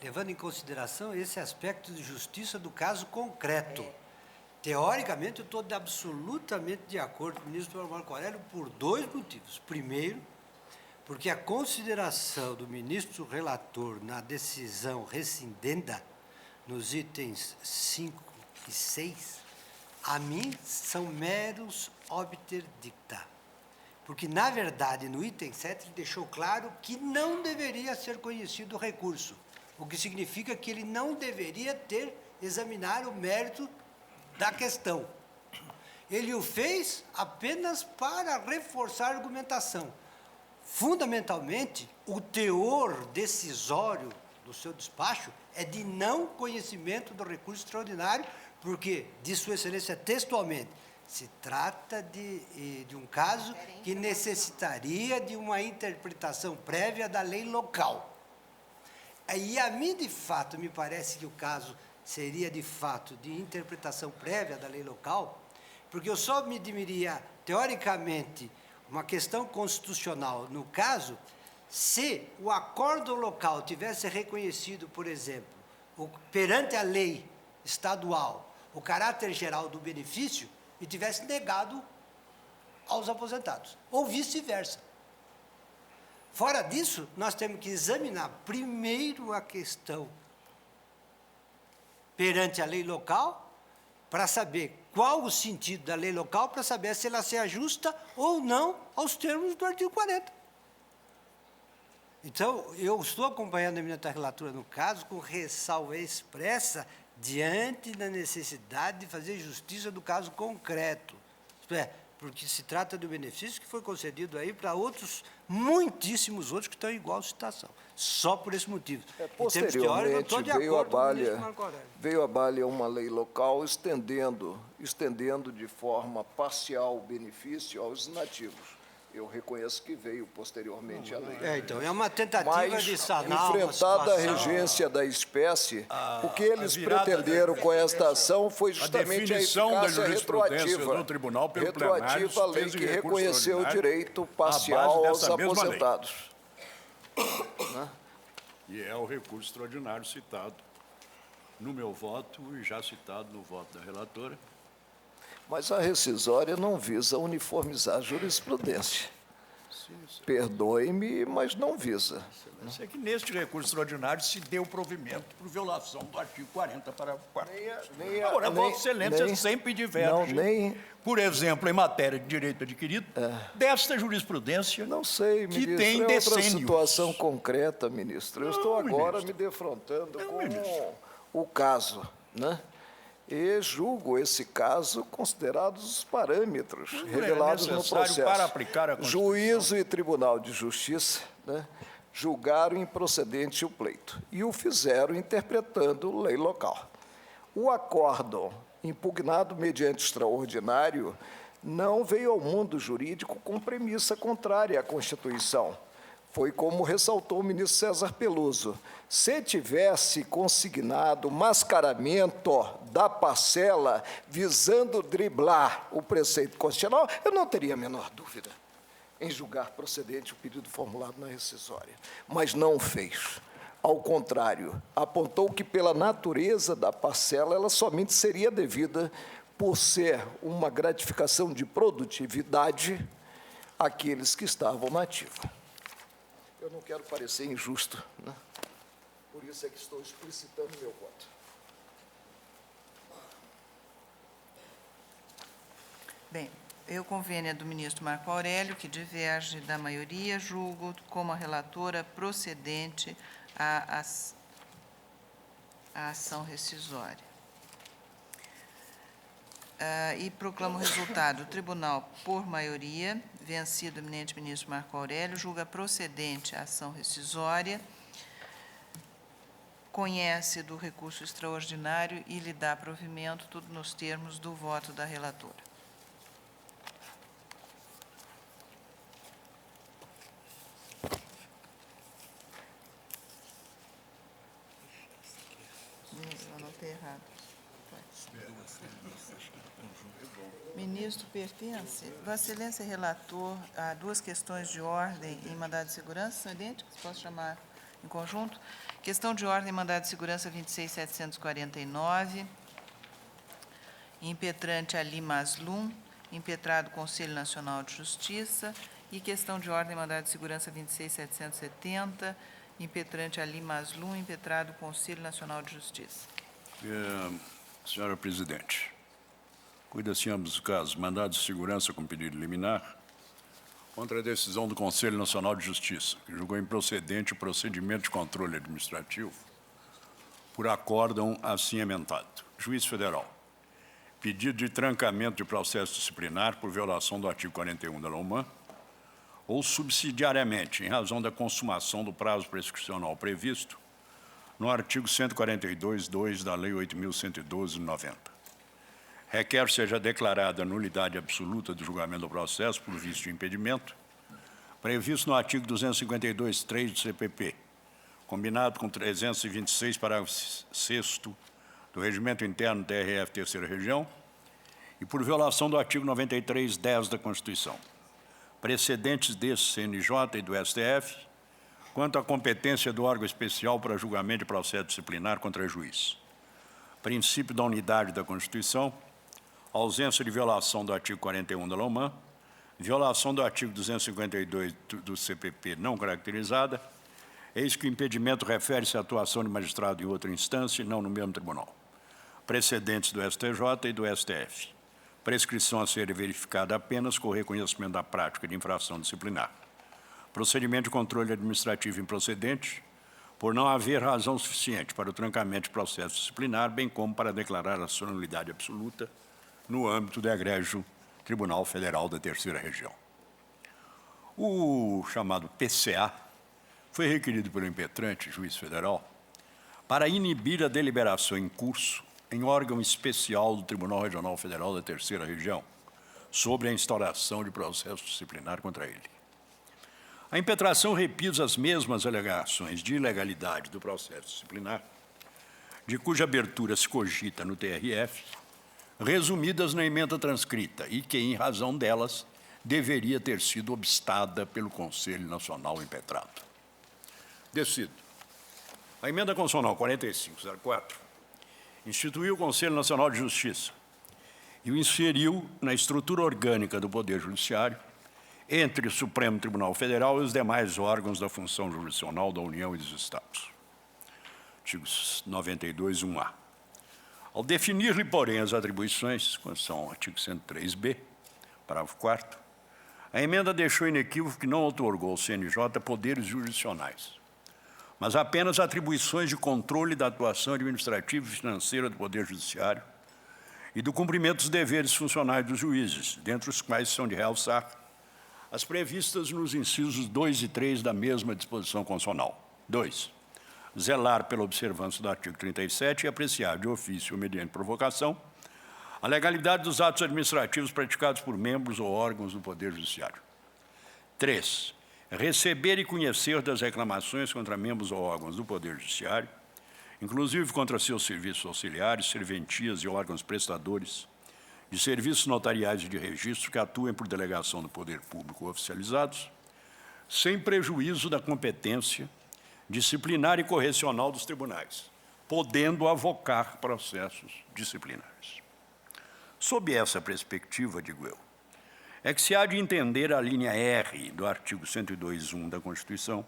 levando em consideração esse aspecto de justiça do caso concreto. Teoricamente, eu estou absolutamente de acordo com o ministro Marco Aurélio por dois motivos. Primeiro, porque a consideração do ministro relator na decisão rescindenda, nos itens 5 e 6, a mim são meros obter dicta. Porque, na verdade, no item 7, ele deixou claro que não deveria ser conhecido o recurso, o que significa que ele não deveria examinar o mérito da questão. Ele o fez apenas para reforçar a argumentação. Fundamentalmente, o teor decisório do seu despacho é de não conhecimento do recurso extraordinário, porque, diz Sua Excelência textualmente, se trata de um caso que necessitaria de uma interpretação prévia da lei local. E a mim, de fato, me parece que o caso seria, de fato, de interpretação prévia da lei local, porque eu só me admitiria, teoricamente, uma questão constitucional, no caso, se o acordo local tivesse reconhecido, por exemplo, perante a lei estadual, o caráter geral do benefício e tivesse negado aos aposentados, ou vice-versa. Fora disso, nós temos que examinar primeiro a questão perante a lei local, para saber qual o sentido da lei local, para saber se ela se ajusta ou não aos termos do artigo 40. Então, eu estou acompanhando a emenda da relatora no caso com ressalva expressa diante da necessidade de fazer justiça do caso concreto. Isto é, porque se trata do benefício que foi concedido aí para outros, muitíssimos outros que estão em igual situação. Só por esse motivo. Posteriormente, veio à baila uma lei local estendendo de forma parcial o benefício aos nativos. Eu reconheço que veio posteriormente a lei. Então, é uma tentativa Mas, de sanar uma enfrentada a situação. regência da espécie, o que eles pretenderam com esta ação foi justamente a definição da eficácia jurisprudência retroativa. do tribunal pelo plenário, Retroativa à lei fez que recurso reconheceu o extraordinário direito à parcial base aos dessa mesma lei. aposentados. E é o recurso extraordinário citado no meu voto e já citado no voto da relatora. Mas a rescisória não visa uniformizar a jurisprudência. Perdoe-me, mas não visa. É que neste recurso extraordinário se deu provimento por violação do artigo 40, parágrafo 4º. Agora, Vossa Excelência sempre diverge, por exemplo, em matéria de direito adquirido, desta jurisprudência não sei, que ministro, tem outra decênios. situação concreta, ministro. Eu estou agora me defrontando com o caso, né? E julgo esse caso considerados os parâmetros revelados no processo. Para aplicar a Constituição. Juízo e Tribunal de Justiça, né, julgaram improcedente o pleito e o fizeram interpretando lei local. O acórdão, impugnado mediante extraordinário, não veio ao mundo jurídico com premissa contrária à Constituição. Foi como ressaltou o ministro César Peluso. Se tivesse consignado mascaramento da parcela visando driblar o preceito constitucional, eu não teria a menor dúvida em julgar procedente o pedido formulado na rescisória. Mas não fez. Ao contrário, apontou que, pela natureza da parcela, ela somente seria devida por ser uma gratificação de produtividade àqueles que estavam na ativa. Eu não quero parecer injusto, né? Por isso é que estou explicitando meu voto. Bem, eu convênio do ministro Marco Aurélio, que diverge da maioria, julgo como a relatora procedente a ação rescisória. E proclamo o resultado. O tribunal, por maioria, vencido o eminente ministro Marco Aurélio, julga procedente a ação rescisória, conhece do recurso extraordinário e lhe dá provimento, tudo nos termos do voto da relatora. Eu anotei errado. Ministro, pertence. Vossa Excelência relator a duas questões de ordem em mandado de segurança, são idênticas? Posso chamar em conjunto? Questão de ordem em mandado de segurança 26.749, impetrante Ali Maslum, impetrado Conselho Nacional de Justiça, e questão de ordem em mandado de segurança 26.770, impetrante Ali Maslum, impetrado Conselho Nacional de Justiça. Senhora Presidente, cuida-se ambos os casos, mandado de segurança com pedido liminar, contra a decisão do Conselho Nacional de Justiça, que julgou improcedente o procedimento de controle administrativo por acórdão assim emendado. Juiz Federal, pedido de trancamento de processo disciplinar por violação do artigo 41 da LOMAN, ou subsidiariamente, em razão da consumação do prazo prescricional previsto no artigo 142.2 da Lei 8.112 de 90. Requer seja declarada a nulidade absoluta do julgamento do processo por vício de impedimento, previsto no artigo 252.3 do CPP, combinado com 326, parágrafo 6º do Regimento Interno TRF Terceira Região, e por violação do artigo 93.10 da Constituição. Precedentes desse CNJ e do STF, quanto à competência do órgão especial para julgamento de processo disciplinar contra juiz. Princípio da unidade da Constituição, ausência de violação do artigo 41 da LOMAN, violação do artigo 252 do CPP não caracterizada, eis que o impedimento refere-se à atuação de magistrado em outra instância e não no mesmo tribunal. precedentes do STJ e do STF. Prescrição a ser verificada apenas com o reconhecimento da prática de infração disciplinar. Procedimento de controle administrativo improcedente, por não haver razão suficiente para o trancamento de processo disciplinar, bem como para declarar a sua nulidade absoluta no âmbito do egrégio Tribunal Federal da Terceira Região. O chamado PCA foi requerido pelo impetrante, juiz federal, para inibir a deliberação em curso em órgão especial do Tribunal Regional Federal da Terceira Região sobre a instauração de processo disciplinar contra ele. A impetração repisa as mesmas alegações de ilegalidade do processo disciplinar, de cuja abertura se cogita no TRF, resumidas na emenda transcrita e que, em razão delas, deveria ter sido obstada pelo Conselho Nacional impetrado. Decido. A emenda constitucional 4504 instituiu o Conselho Nacional de Justiça e o inseriu na estrutura orgânica do Poder Judiciário, entre o Supremo Tribunal Federal e os demais órgãos da função jurisdicional da União e dos Estados. Artigos 92, 1A. Ao definir-lhe, porém, as atribuições, Constituição, artigo 103b, parágrafo 4º, a emenda deixou inequívoco que não outorgou ao CNJ poderes jurisdicionais, mas apenas atribuições de controle da atuação administrativa e financeira do Poder Judiciário e do cumprimento dos deveres funcionais dos juízes, dentre os quais são de realçar as previstas nos incisos 2 e 3 da mesma disposição constitucional. 2. Zelar pela observância do artigo 37 e apreciar de ofício ou mediante provocação a legalidade dos atos administrativos praticados por membros ou órgãos do Poder Judiciário. 3. Receber e conhecer das reclamações contra membros ou órgãos do Poder Judiciário, inclusive contra seus serviços auxiliares, serventias e órgãos prestadores de serviços notariais e de registro que atuem por delegação do poder público oficializados, sem prejuízo da competência disciplinar e correcional dos tribunais, podendo avocar processos disciplinares. Sob essa perspectiva, digo eu, é que se há de entender a linha R do artigo 102.1 da Constituição,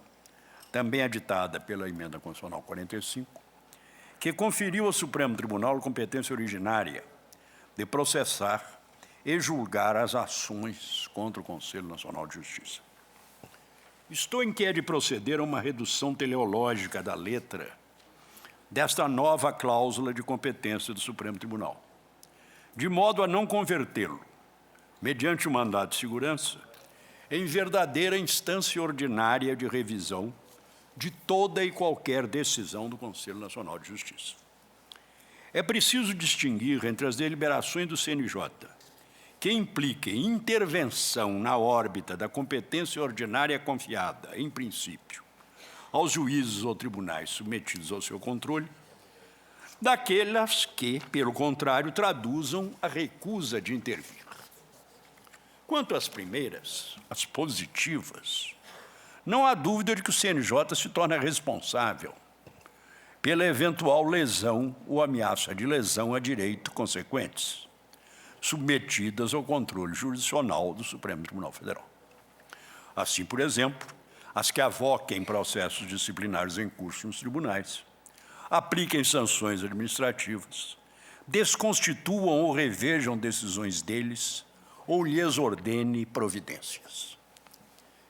também aditada pela Emenda Constitucional 45, que conferiu ao Supremo Tribunal a competência originária de processar e julgar as ações contra o Conselho Nacional de Justiça. Estou em que é de proceder a uma redução teleológica da letra desta nova cláusula de competência do Supremo Tribunal, de modo a não convertê-lo, mediante o mandado de segurança, em verdadeira instância ordinária de revisão de toda e qualquer decisão do Conselho Nacional de Justiça. É preciso distinguir entre as deliberações do CNJ, que impliquem intervenção na órbita da competência ordinária confiada, em princípio, aos juízes ou tribunais submetidos ao seu controle, daquelas que, pelo contrário, traduzam a recusa de intervir. Quanto às primeiras, as positivas, não há dúvida de que o CNJ se torna responsável pela eventual lesão ou ameaça de lesão a direito consequentes, submetidas ao controle jurisdicional do Supremo Tribunal Federal. Assim, por exemplo, as que avoquem processos disciplinares em curso nos tribunais, apliquem sanções administrativas, desconstituam ou revejam decisões deles ou lhes ordene providências.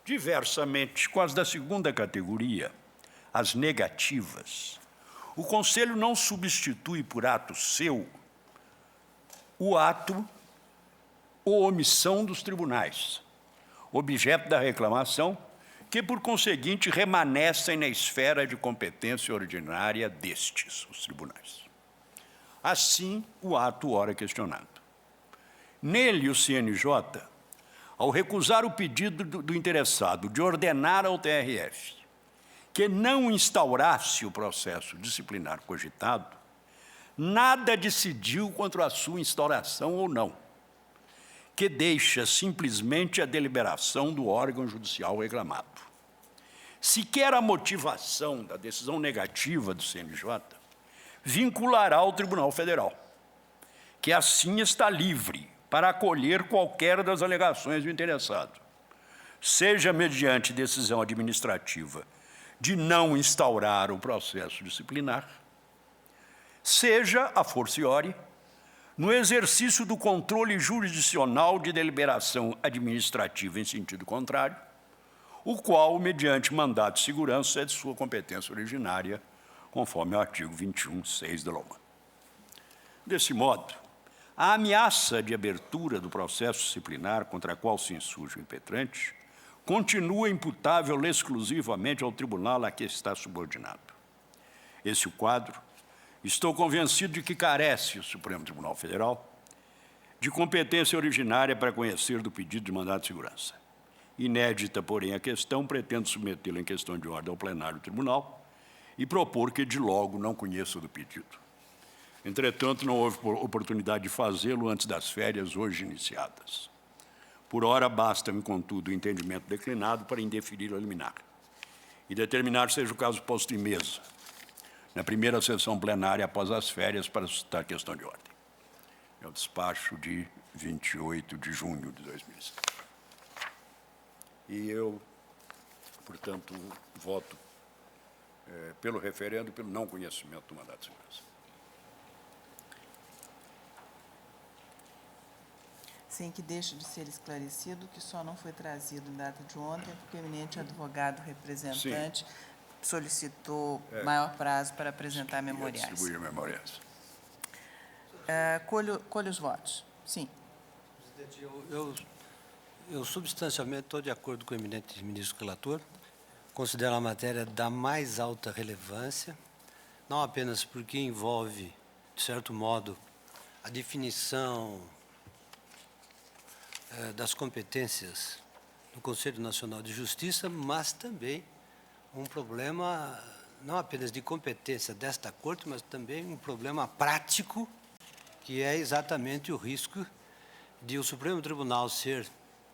Diversamente, com as da segunda categoria, as negativas, o Conselho não substitui por ato seu o ato ou omissão dos tribunais, objeto da reclamação, que, por conseguinte, remanescem na esfera de competência ordinária destes, os tribunais. Assim, o ato ora questionado. Nele, o CNJ, ao recusar o pedido do interessado de ordenar ao TRF que não instaurasse o processo disciplinar cogitado, nada decidiu contra a sua instauração ou não, que deixa simplesmente a deliberação do órgão judicial reclamado. Sequer a motivação da decisão negativa do CNJ vinculará ao Tribunal Federal, que assim está livre para acolher qualquer das alegações do interessado, seja mediante decisão administrativa de não instaurar o processo disciplinar, seja, a forciore, no exercício do controle jurisdicional de deliberação administrativa em sentido contrário, o qual, mediante mandato de segurança, é de sua competência originária, conforme o artigo 21(6) da LOMA. Desse modo, a ameaça de abertura do processo disciplinar contra a qual se insurge o impetrante continua imputável exclusivamente ao tribunal a que está subordinado. Esse é o quadro. Estou convencido de que carece o Supremo Tribunal Federal de competência originária para conhecer do pedido de mandado de segurança. Inédita, porém, a questão, pretendo submetê-la em questão de ordem ao plenário do tribunal e propor que, de logo, não conheça do pedido. Entretanto, não houve oportunidade de fazê-lo antes das férias hoje iniciadas. Por ora, basta-me, contudo, o entendimento declinado para indeferir ou eliminar e determinar seja o caso posto em mesa, na primeira sessão plenária após as férias, para suscitar questão de ordem. É o despacho de 28 de junho de 2007. E eu, portanto, voto pelo referendo e pelo não conhecimento do mandato de segurança. Sem que deixe de ser esclarecido que só não foi trazido em data de ontem, porque o eminente advogado representante solicitou maior prazo para apresentar memoriais. Distribuir memoriais. Colho os votos. Sim. Presidente, eu substancialmente estou de acordo com o eminente ministro relator. Considero a matéria da mais alta relevância, não apenas porque envolve, de certo modo, a definição das competências do Conselho Nacional de Justiça, mas também um problema não apenas de competência desta Corte, mas também um problema prático, que é exatamente o risco de o Supremo Tribunal ser,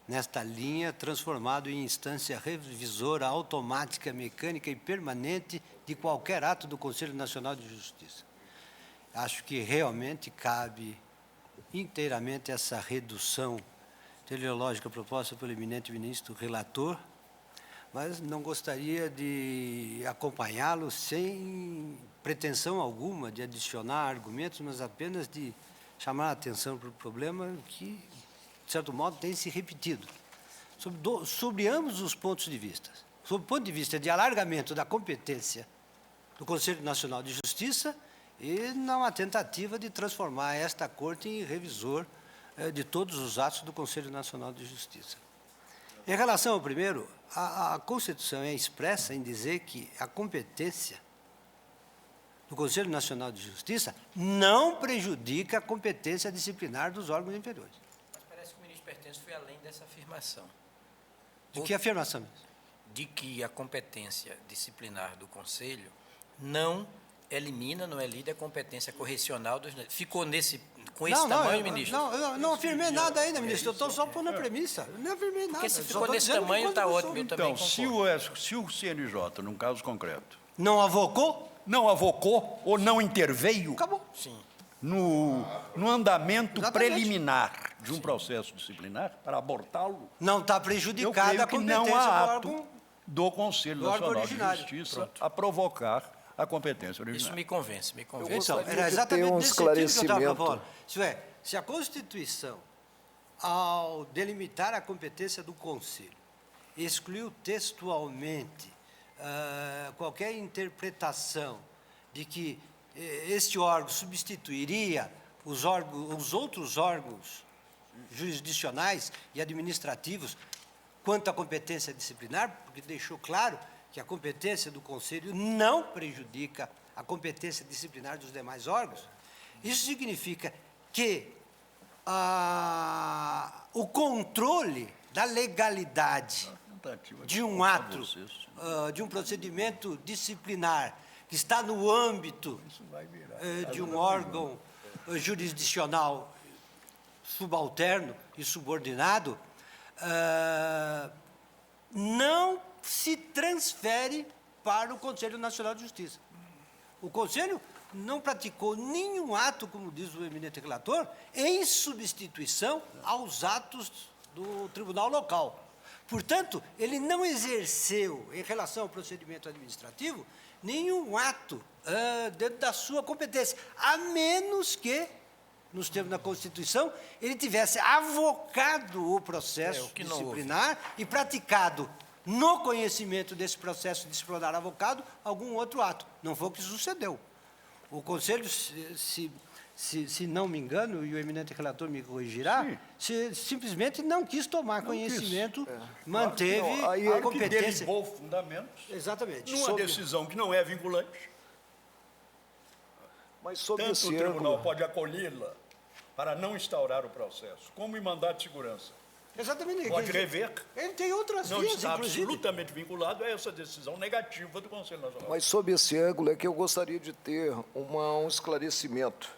nesta linha, transformado em instância revisora automática, mecânica e permanente de qualquer ato do Conselho Nacional de Justiça. Acho que realmente cabe inteiramente essa redução teleológica proposta pelo eminente ministro relator, mas não gostaria de acompanhá-lo sem pretensão alguma de adicionar argumentos, mas apenas de chamar a atenção para o problema que, de certo modo, tem se repetido. Sobre ambos os pontos de vista. Sob o ponto de vista de alargamento da competência do Conselho Nacional de Justiça e numa tentativa de transformar esta Corte em revisor de todos os atos do Conselho Nacional de Justiça. Em relação ao primeiro, a Constituição é expressa em dizer que a competência do Conselho Nacional de Justiça não prejudica a competência disciplinar dos órgãos inferiores. Mas parece que o ministro Pertence foi além dessa afirmação. De que afirmação? De que a competência disciplinar do Conselho não elimina, não elide a competência correcional dos... Ficou com esse tamanho, ministro? Não afirmei nada ainda, ministro. Eu estou só pondo a premissa. Não afirmei nada. Porque se ficou nesse tamanho, está ótimo. Eu também Então, se o CNJ, num caso concreto, não avocou? Não avocou ou não interveio Acabou. Sim. no andamento Exatamente. preliminar de um processo disciplinar para abortá-lo, Não está eu prejudicada creio a que competência não há do ato órgão. do Conselho do órgão Nacional de originário. Justiça a provocar a competência Isso originária. me convence, me convence. Então, gostaria era de exatamente ter um nesse sentido que eu estava esclarecimento. falando. Isso é, se a Constituição, ao delimitar a competência do Conselho, excluiu textualmente qualquer interpretação de que este órgão substituiria os outros órgãos jurisdicionais e administrativos quanto à competência disciplinar, porque deixou claro que a competência do Conselho não prejudica a competência disciplinar dos demais órgãos. Isso significa que o controle da legalidade de um ato, de um procedimento disciplinar que está no âmbito de um órgão jurisdicional subalterno e subordinado, não se transfere para o Conselho Nacional de Justiça. O Conselho não praticou nenhum ato, como diz o eminente relator, em substituição aos atos do tribunal local. Portanto, ele não exerceu, em relação ao procedimento administrativo, nenhum ato dentro da sua competência, a menos que, nos termos da Constituição, ele tivesse avocado o processo o que não disciplinar e praticado, no conhecimento desse processo disciplinar avocado, algum outro ato. Não foi o que sucedeu. O Conselho, se não me engano, e o eminente relator me corrigirá, simplesmente não quis tomar conhecimento, manteve Não, aí a é que competência. Derivou fundamentos Exatamente. numa decisão que não é vinculante. Mas sob Tanto esse o tribunal ângulo, pode acolhê-la para não instaurar o processo, como em mandado de segurança. Exatamente. Pode rever. Ele tem outras Não vias, está inclusive. absolutamente vinculado a essa decisão negativa do Conselho Nacional. mas sob esse ângulo é que eu gostaria de ter um esclarecimento.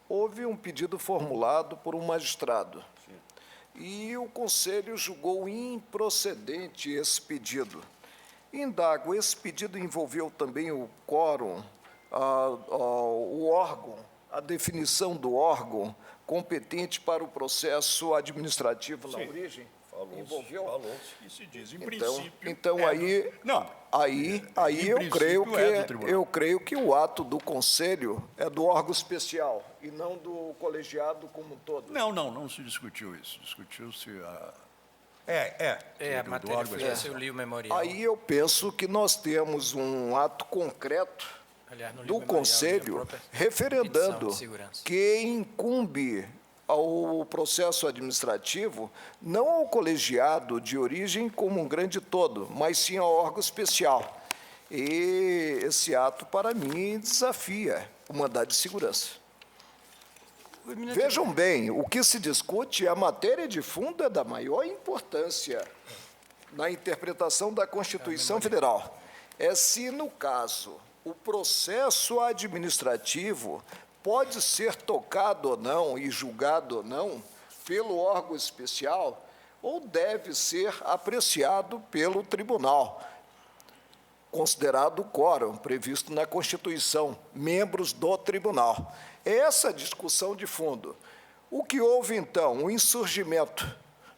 Houve um pedido formulado por um magistrado e o Conselho julgou improcedente esse pedido. Indago, esse pedido envolveu também o quórum, o órgão, a definição do órgão competente para o processo administrativo na origem? Envolveu? Falou-se que se diz, em Então, princípio... então é aí, do- Não, aí em eu creio princípio, é do tribunal. eu creio que o ato do Conselho é do órgão especial e não do colegiado como um todo. não se discutiu isso. Discutiu-se a... A do matéria órgão foi essa, eu li o memorial. Aí eu penso que nós temos um ato concreto Aliás, no do livro memorial, Conselho a própria referendando petição de segurança. que incumbe ao processo administrativo não ao colegiado de origem como um grande todo, mas sim ao órgão especial. E esse ato, para mim, desafia o mandado de segurança. Vejam bem, o que se discute, a matéria de fundo é da maior importância na interpretação da Constituição Federal. É se, no caso, o processo administrativo pode ser tocado ou não e julgado ou não pelo órgão especial ou deve ser apreciado pelo tribunal, considerado o quórum previsto na Constituição, membros do tribunal. Essa discussão de fundo. O que houve, então? O insurgimento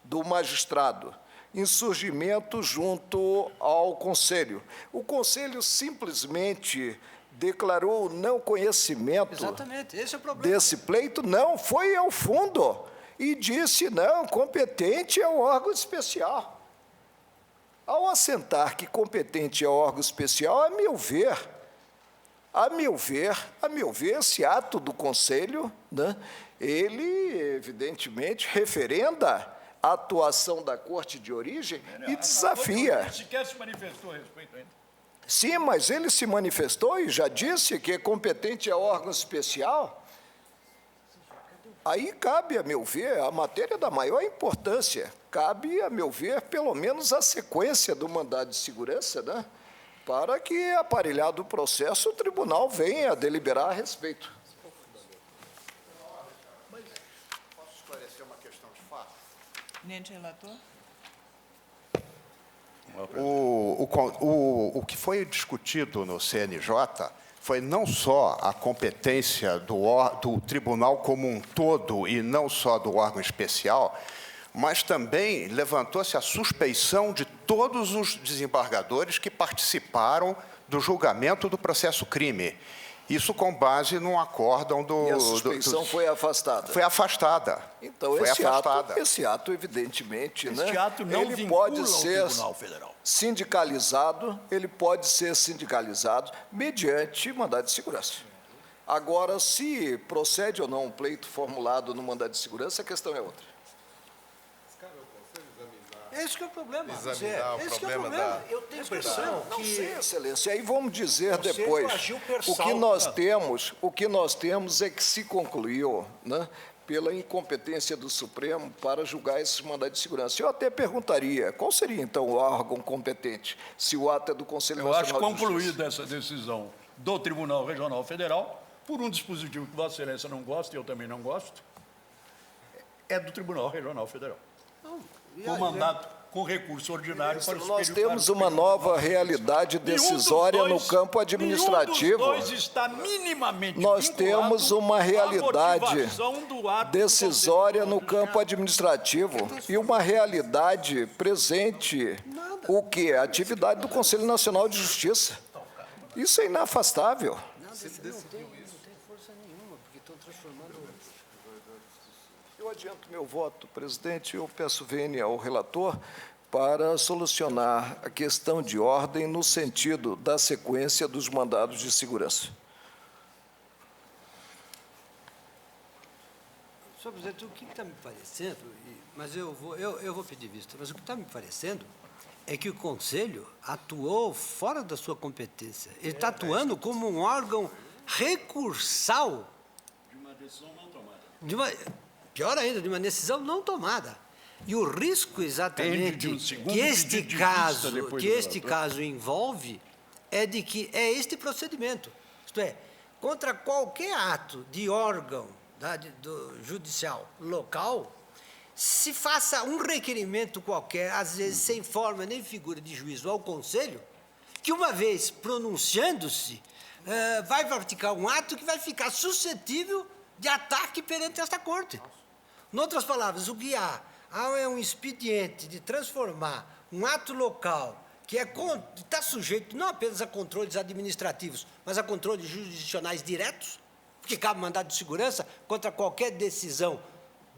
do magistrado, insurgimento junto ao Conselho. O Conselho simplesmente declarou não conhecimento Exatamente, esse é o problema. desse pleito, não, foi ao fundo e disse, não, competente é o órgão especial. Ao assentar que competente é o órgão especial, a meu ver, esse ato do Conselho, né, ele, evidentemente, referenda a atuação da Corte de origem e desafia. Sequer se manifestou a respeito ainda. Sim, mas ele se manifestou e já disse que competente é órgão especial. Aí cabe, a meu ver, a matéria da maior importância. Cabe, a meu ver, pelo menos a sequência do mandado de segurança, né? Para que, aparelhado o processo, o tribunal venha a deliberar a respeito. Posso esclarecer uma questão de fato? Eminente relator? O que foi discutido no CNJ foi não só a competência do tribunal como um todo e não só do órgão especial, mas também levantou-se a suspeição de todos os desembargadores que participaram do julgamento do processo crime. Isso com base num acórdão do... E a suspeição foi afastada. Foi afastada. Então, foi afastada. esse ato, evidentemente, Este né, ato não ele vincula pode o ser Tribunal Federal. sindicalizado, ele pode ser sindicalizado mediante mandado de segurança. Agora, se procede ou não um pleito formulado no mandado de segurança, a questão é outra. Esse que é o problema. Examinar o Esse que é o problema problema. da- Eu tenho a impressão Não que... sei, excelência. Aí vamos dizer Conselho depois. agiu per O que nós temos é que se concluiu, né, pela incompetência do Supremo para julgar esse mandado de segurança. Eu até perguntaria, qual seria então o órgão competente, se o ato é do Conselho Eu acho Nacional de Justiça? concluída essa decisão do Tribunal Regional Federal, por um dispositivo que Vossa Excelência não gosta e eu também não gosto, é do Tribunal Regional Federal. E O aí, mandato com recurso ordinário para o Ministro, nós Superior temos uma nova realidade decisória no campo administrativo. Nenhum dos dois está minimamente Nós vinculado temos uma à realidade motivação do ato do decisória Conselho no campo administrativo e uma realidade presente, o que? A atividade do Conselho Nacional de Justiça. Isso é inafastável. Não tem força nenhuma, porque estão transformando... Eu adianto meu voto, presidente. Eu peço vênia ao relator para solucionar a questão de ordem no sentido da sequência dos mandados de segurança. Senhor presidente, o que está me parecendo, mas eu vou pedir vista, mas o que está me parecendo é que o Conselho atuou fora da sua competência. Ele está atuando como um órgão recursal. De uma decisão não tomada. Pior ainda, de uma decisão não tomada. E o risco exatamente Depende de um segundo que este pedido de caso, vista depois que do este relator. caso envolve é de que é este procedimento. Isto é, contra qualquer ato de órgão do judicial local, se faça um requerimento qualquer, às vezes sem forma nem figura de juízo ao Conselho, que uma vez pronunciando-se, vai praticar um ato que vai ficar suscetível de ataque perante esta Corte. Em outras palavras, o que há é um expediente de transformar um ato local que está sujeito não apenas a controles administrativos, mas a controles jurisdicionais diretos, porque cabe mandado de segurança contra qualquer decisão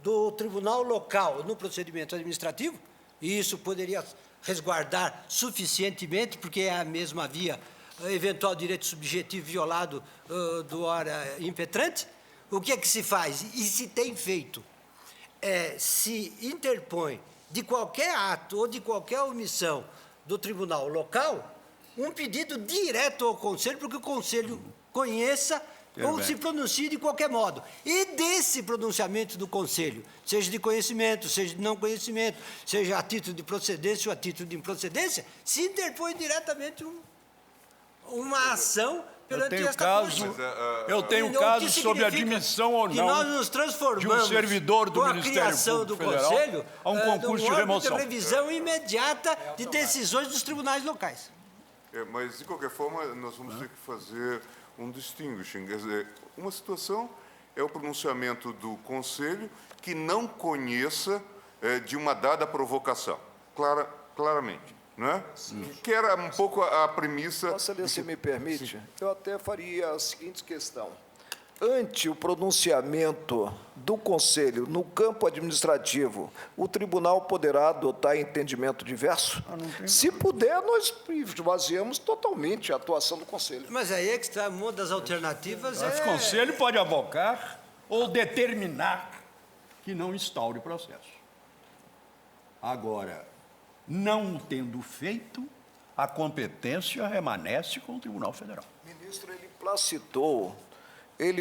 do tribunal local no procedimento administrativo, e isso poderia resguardar suficientemente, porque é a mesma via eventual direito subjetivo violado do ora impetrante. O que é que se faz? E se tem feito? Se interpõe de qualquer ato ou de qualquer omissão do tribunal local um pedido direto ao Conselho, para que o Conselho conheça ou se pronuncie de qualquer modo. E desse pronunciamento do Conselho, seja de conhecimento, seja de não conhecimento, seja a título de procedência ou a título de improcedência, se interpõe diretamente uma ação perante esta Corte. Eu tenho O caso que sobre significa admissão ou que nós não nos transformamos de um servidor do com a Ministério criação do Público Federal Conselho a um concurso de órgão remoção. de revisão imediata de decisões dos tribunais locais. Mas, de qualquer forma, nós vamos ter que fazer um distinguishing. Quer dizer, uma situação é o pronunciamento do Conselho que não conheça de uma dada provocação, claramente, não é? Que era um pouco a premissa... Vossa Excelência me permite? Eu até faria a seguinte questão. Ante o pronunciamento do Conselho no campo administrativo, o tribunal poderá adotar entendimento diverso? Se puder, nós esvaziamos totalmente a atuação do Conselho. Mas aí é que está uma das alternativas. O Conselho pode avocar ou determinar que não instaure o processo. Agora, não tendo feito, a competência permanece com o Tribunal Federal. Ministro, ele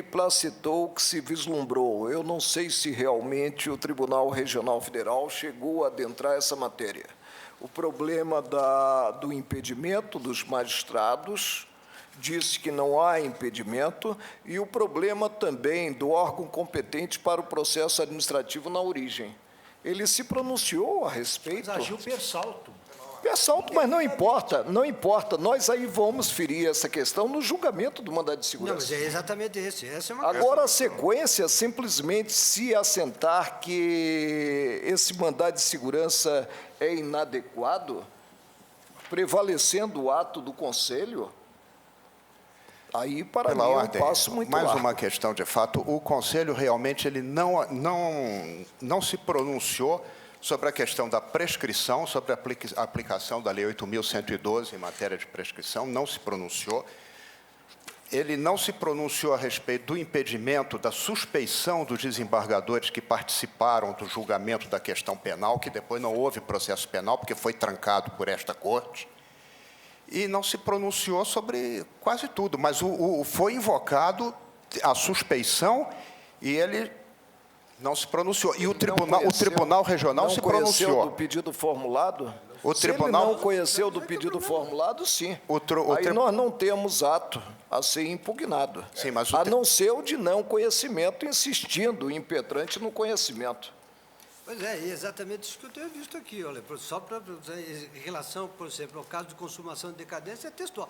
placitou o que se vislumbrou. Eu não sei se realmente o Tribunal Regional Federal chegou a adentrar essa matéria. O problema do impedimento dos magistrados, disse que não há impedimento, e o problema também do órgão competente para o processo administrativo na origem. Ele se pronunciou a respeito. Mas agiu per salto. Pessalto, mas não importa, não importa. Nós aí vamos ferir essa questão no julgamento do mandado de segurança. Não, mas é exatamente esse. Essa é uma Agora, a sequência, simplesmente se assentar que esse mandado de segurança é inadequado, prevalecendo o ato do Conselho, aí, para mim, é um passo muito mais largo. uma questão, de fato, o Conselho realmente ele não se pronunciou sobre a questão da prescrição, sobre a aplicação da Lei 8.112 em matéria de prescrição, não se pronunciou. Ele não se pronunciou a respeito do impedimento, da suspeição dos desembargadores que participaram do julgamento da questão penal, que depois não houve processo penal, porque foi trancado por esta Corte. E não se pronunciou sobre quase tudo, mas foi invocado a suspeição e ele não se pronunciou. E o Tribunal Regional se pronunciou. Não conheceu do pedido formulado? Se ele não conheceu do pedido formulado, sim. Aí nós não temos ato a ser impugnado. Sim, mas a não ser o de não conhecimento, insistindo o impetrante no conhecimento. Pois é, e exatamente isso que eu tenho visto aqui, olha, só para em relação, por exemplo, ao caso de consumação de decadência, é textual.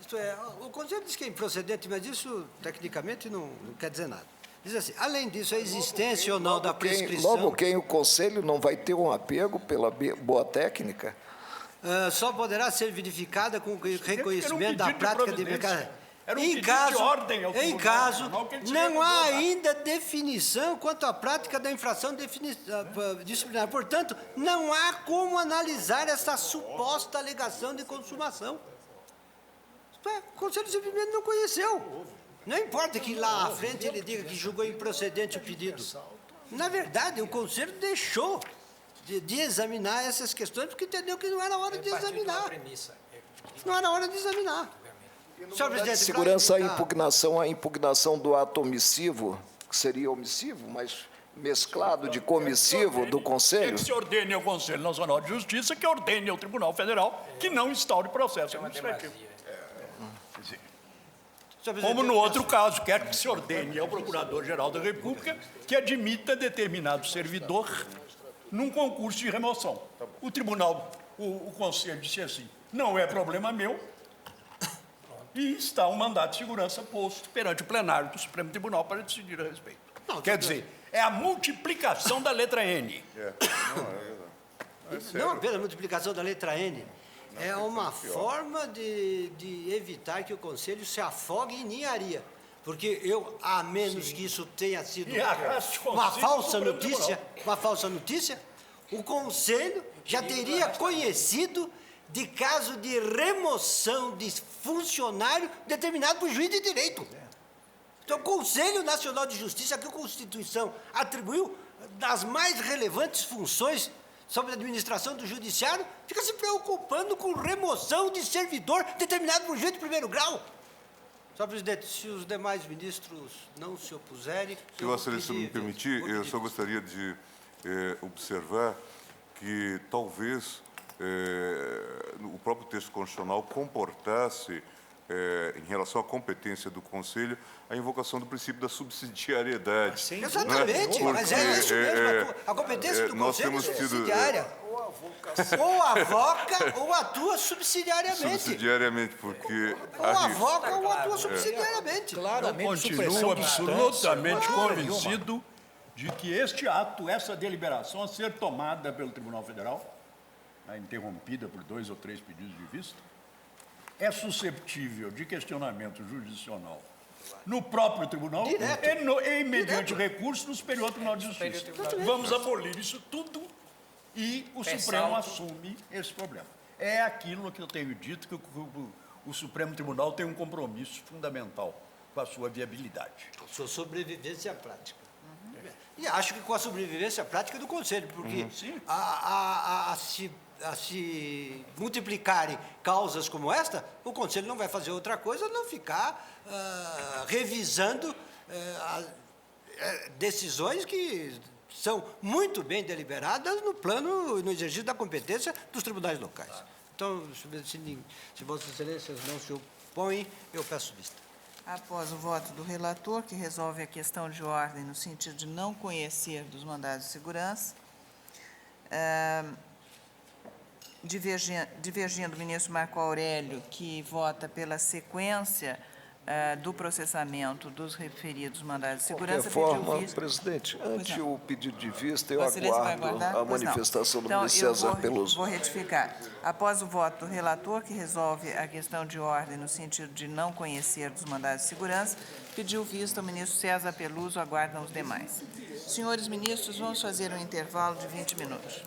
Isto é, o Conselho diz que é improcedente, mas isso, tecnicamente, não quer dizer nada. Diz assim, além disso, a existência ou não da prescrição... Logo quem o Conselho não vai ter um apego pela boa técnica? Só poderá ser verificada com reconhecimento da prática de mercado. Era um pedido de ordem ao Em Tribunal caso, Nacional que ele se não recusou há a dar. ainda definição quanto à prática da infração disciplinar. Portanto, não há como analisar essa suposta alegação de consumação. Isto é, o Conselho simplesmente não conheceu. Não importa que lá à frente ele diga que julgou improcedente o pedido. Na verdade, o Conselho deixou de examinar essas questões porque entendeu que não era hora de examinar. Não era hora de examinar. Senhor presidente, Segurança a impugnação do ato omissivo, que seria omissivo, mas mesclado de comissivo do Conselho. Que se ordene ao Conselho Nacional de Justiça que ordene ao Tribunal Federal que não instaure processo administrativo. Como no outro caso, quer que se ordene ao Procurador-Geral da República que admita determinado servidor num concurso de remoção. O Tribunal, o Conselho disse assim, não é problema meu, e está um mandato de segurança posto perante o plenário do Supremo Tribunal para decidir a respeito. Quer dizer, é a multiplicação da letra N. Não apenas a multiplicação da letra N, é uma forma de evitar que o Conselho se afogue em ninharia. Porque a menos que isso tenha sido uma falsa notícia, o Conselho já teria conhecido de caso de remoção de funcionário determinado por juiz de direito. Então, o Conselho Nacional de Justiça, que a Constituição atribuiu das mais relevantes funções sobre a administração do judiciário, fica se preocupando com remoção de servidor determinado por juiz de primeiro grau. Senhor presidente, se os demais ministros não se opuserem... Se Vossa Excelência me permitir, eu só gostaria de observar que talvez o próprio texto constitucional comportasse, em relação à competência do Conselho, a invocação do princípio da subsidiariedade. Sim, exatamente, mas é isso mesmo, a competência do Conselho é subsidiária. Ou avoca ou atua subsidiariamente. Subsidiariamente, porque... Ou avoca ou atua subsidiariamente. Eu continuo absolutamente convencido de que este ato, essa deliberação a ser tomada pelo Tribunal Federal, interrompida por 2 ou 3 pedidos de vista, é susceptível de questionamento jurisdicional no próprio tribunal e mediante recurso no Superior Tribunal de Justiça. Vamos abolir isso tudo e o Supremo assume esse problema. É aquilo que eu tenho dito, que o Supremo Tribunal tem um compromisso fundamental com a sua viabilidade. Com a sua sobrevivência prática. E acho que com a sobrevivência prática do Conselho, porque a se multiplicarem causas como esta, o Conselho não vai fazer outra coisa não ficar revisando decisões que são muito bem deliberadas no exercício da competência dos tribunais locais. Então, se Vossas Excelências não se opõem, eu peço vista. Após o voto do relator, que resolve a questão de ordem no sentido de não conhecer dos mandados de segurança, divergindo o ministro Marco Aurélio, que vota pela sequência do processamento dos referidos mandados de segurança, De qualquer forma, presidente, ante o pedido de vista, eu aguardo a manifestação do ministro César Peluso. Vou retificar. Após o voto do relator, que resolve a questão de ordem no sentido de não conhecer dos mandados de segurança, pediu vista ao ministro César Peluso, aguardam os demais. Senhores ministros, vamos fazer um intervalo de 20 minutos.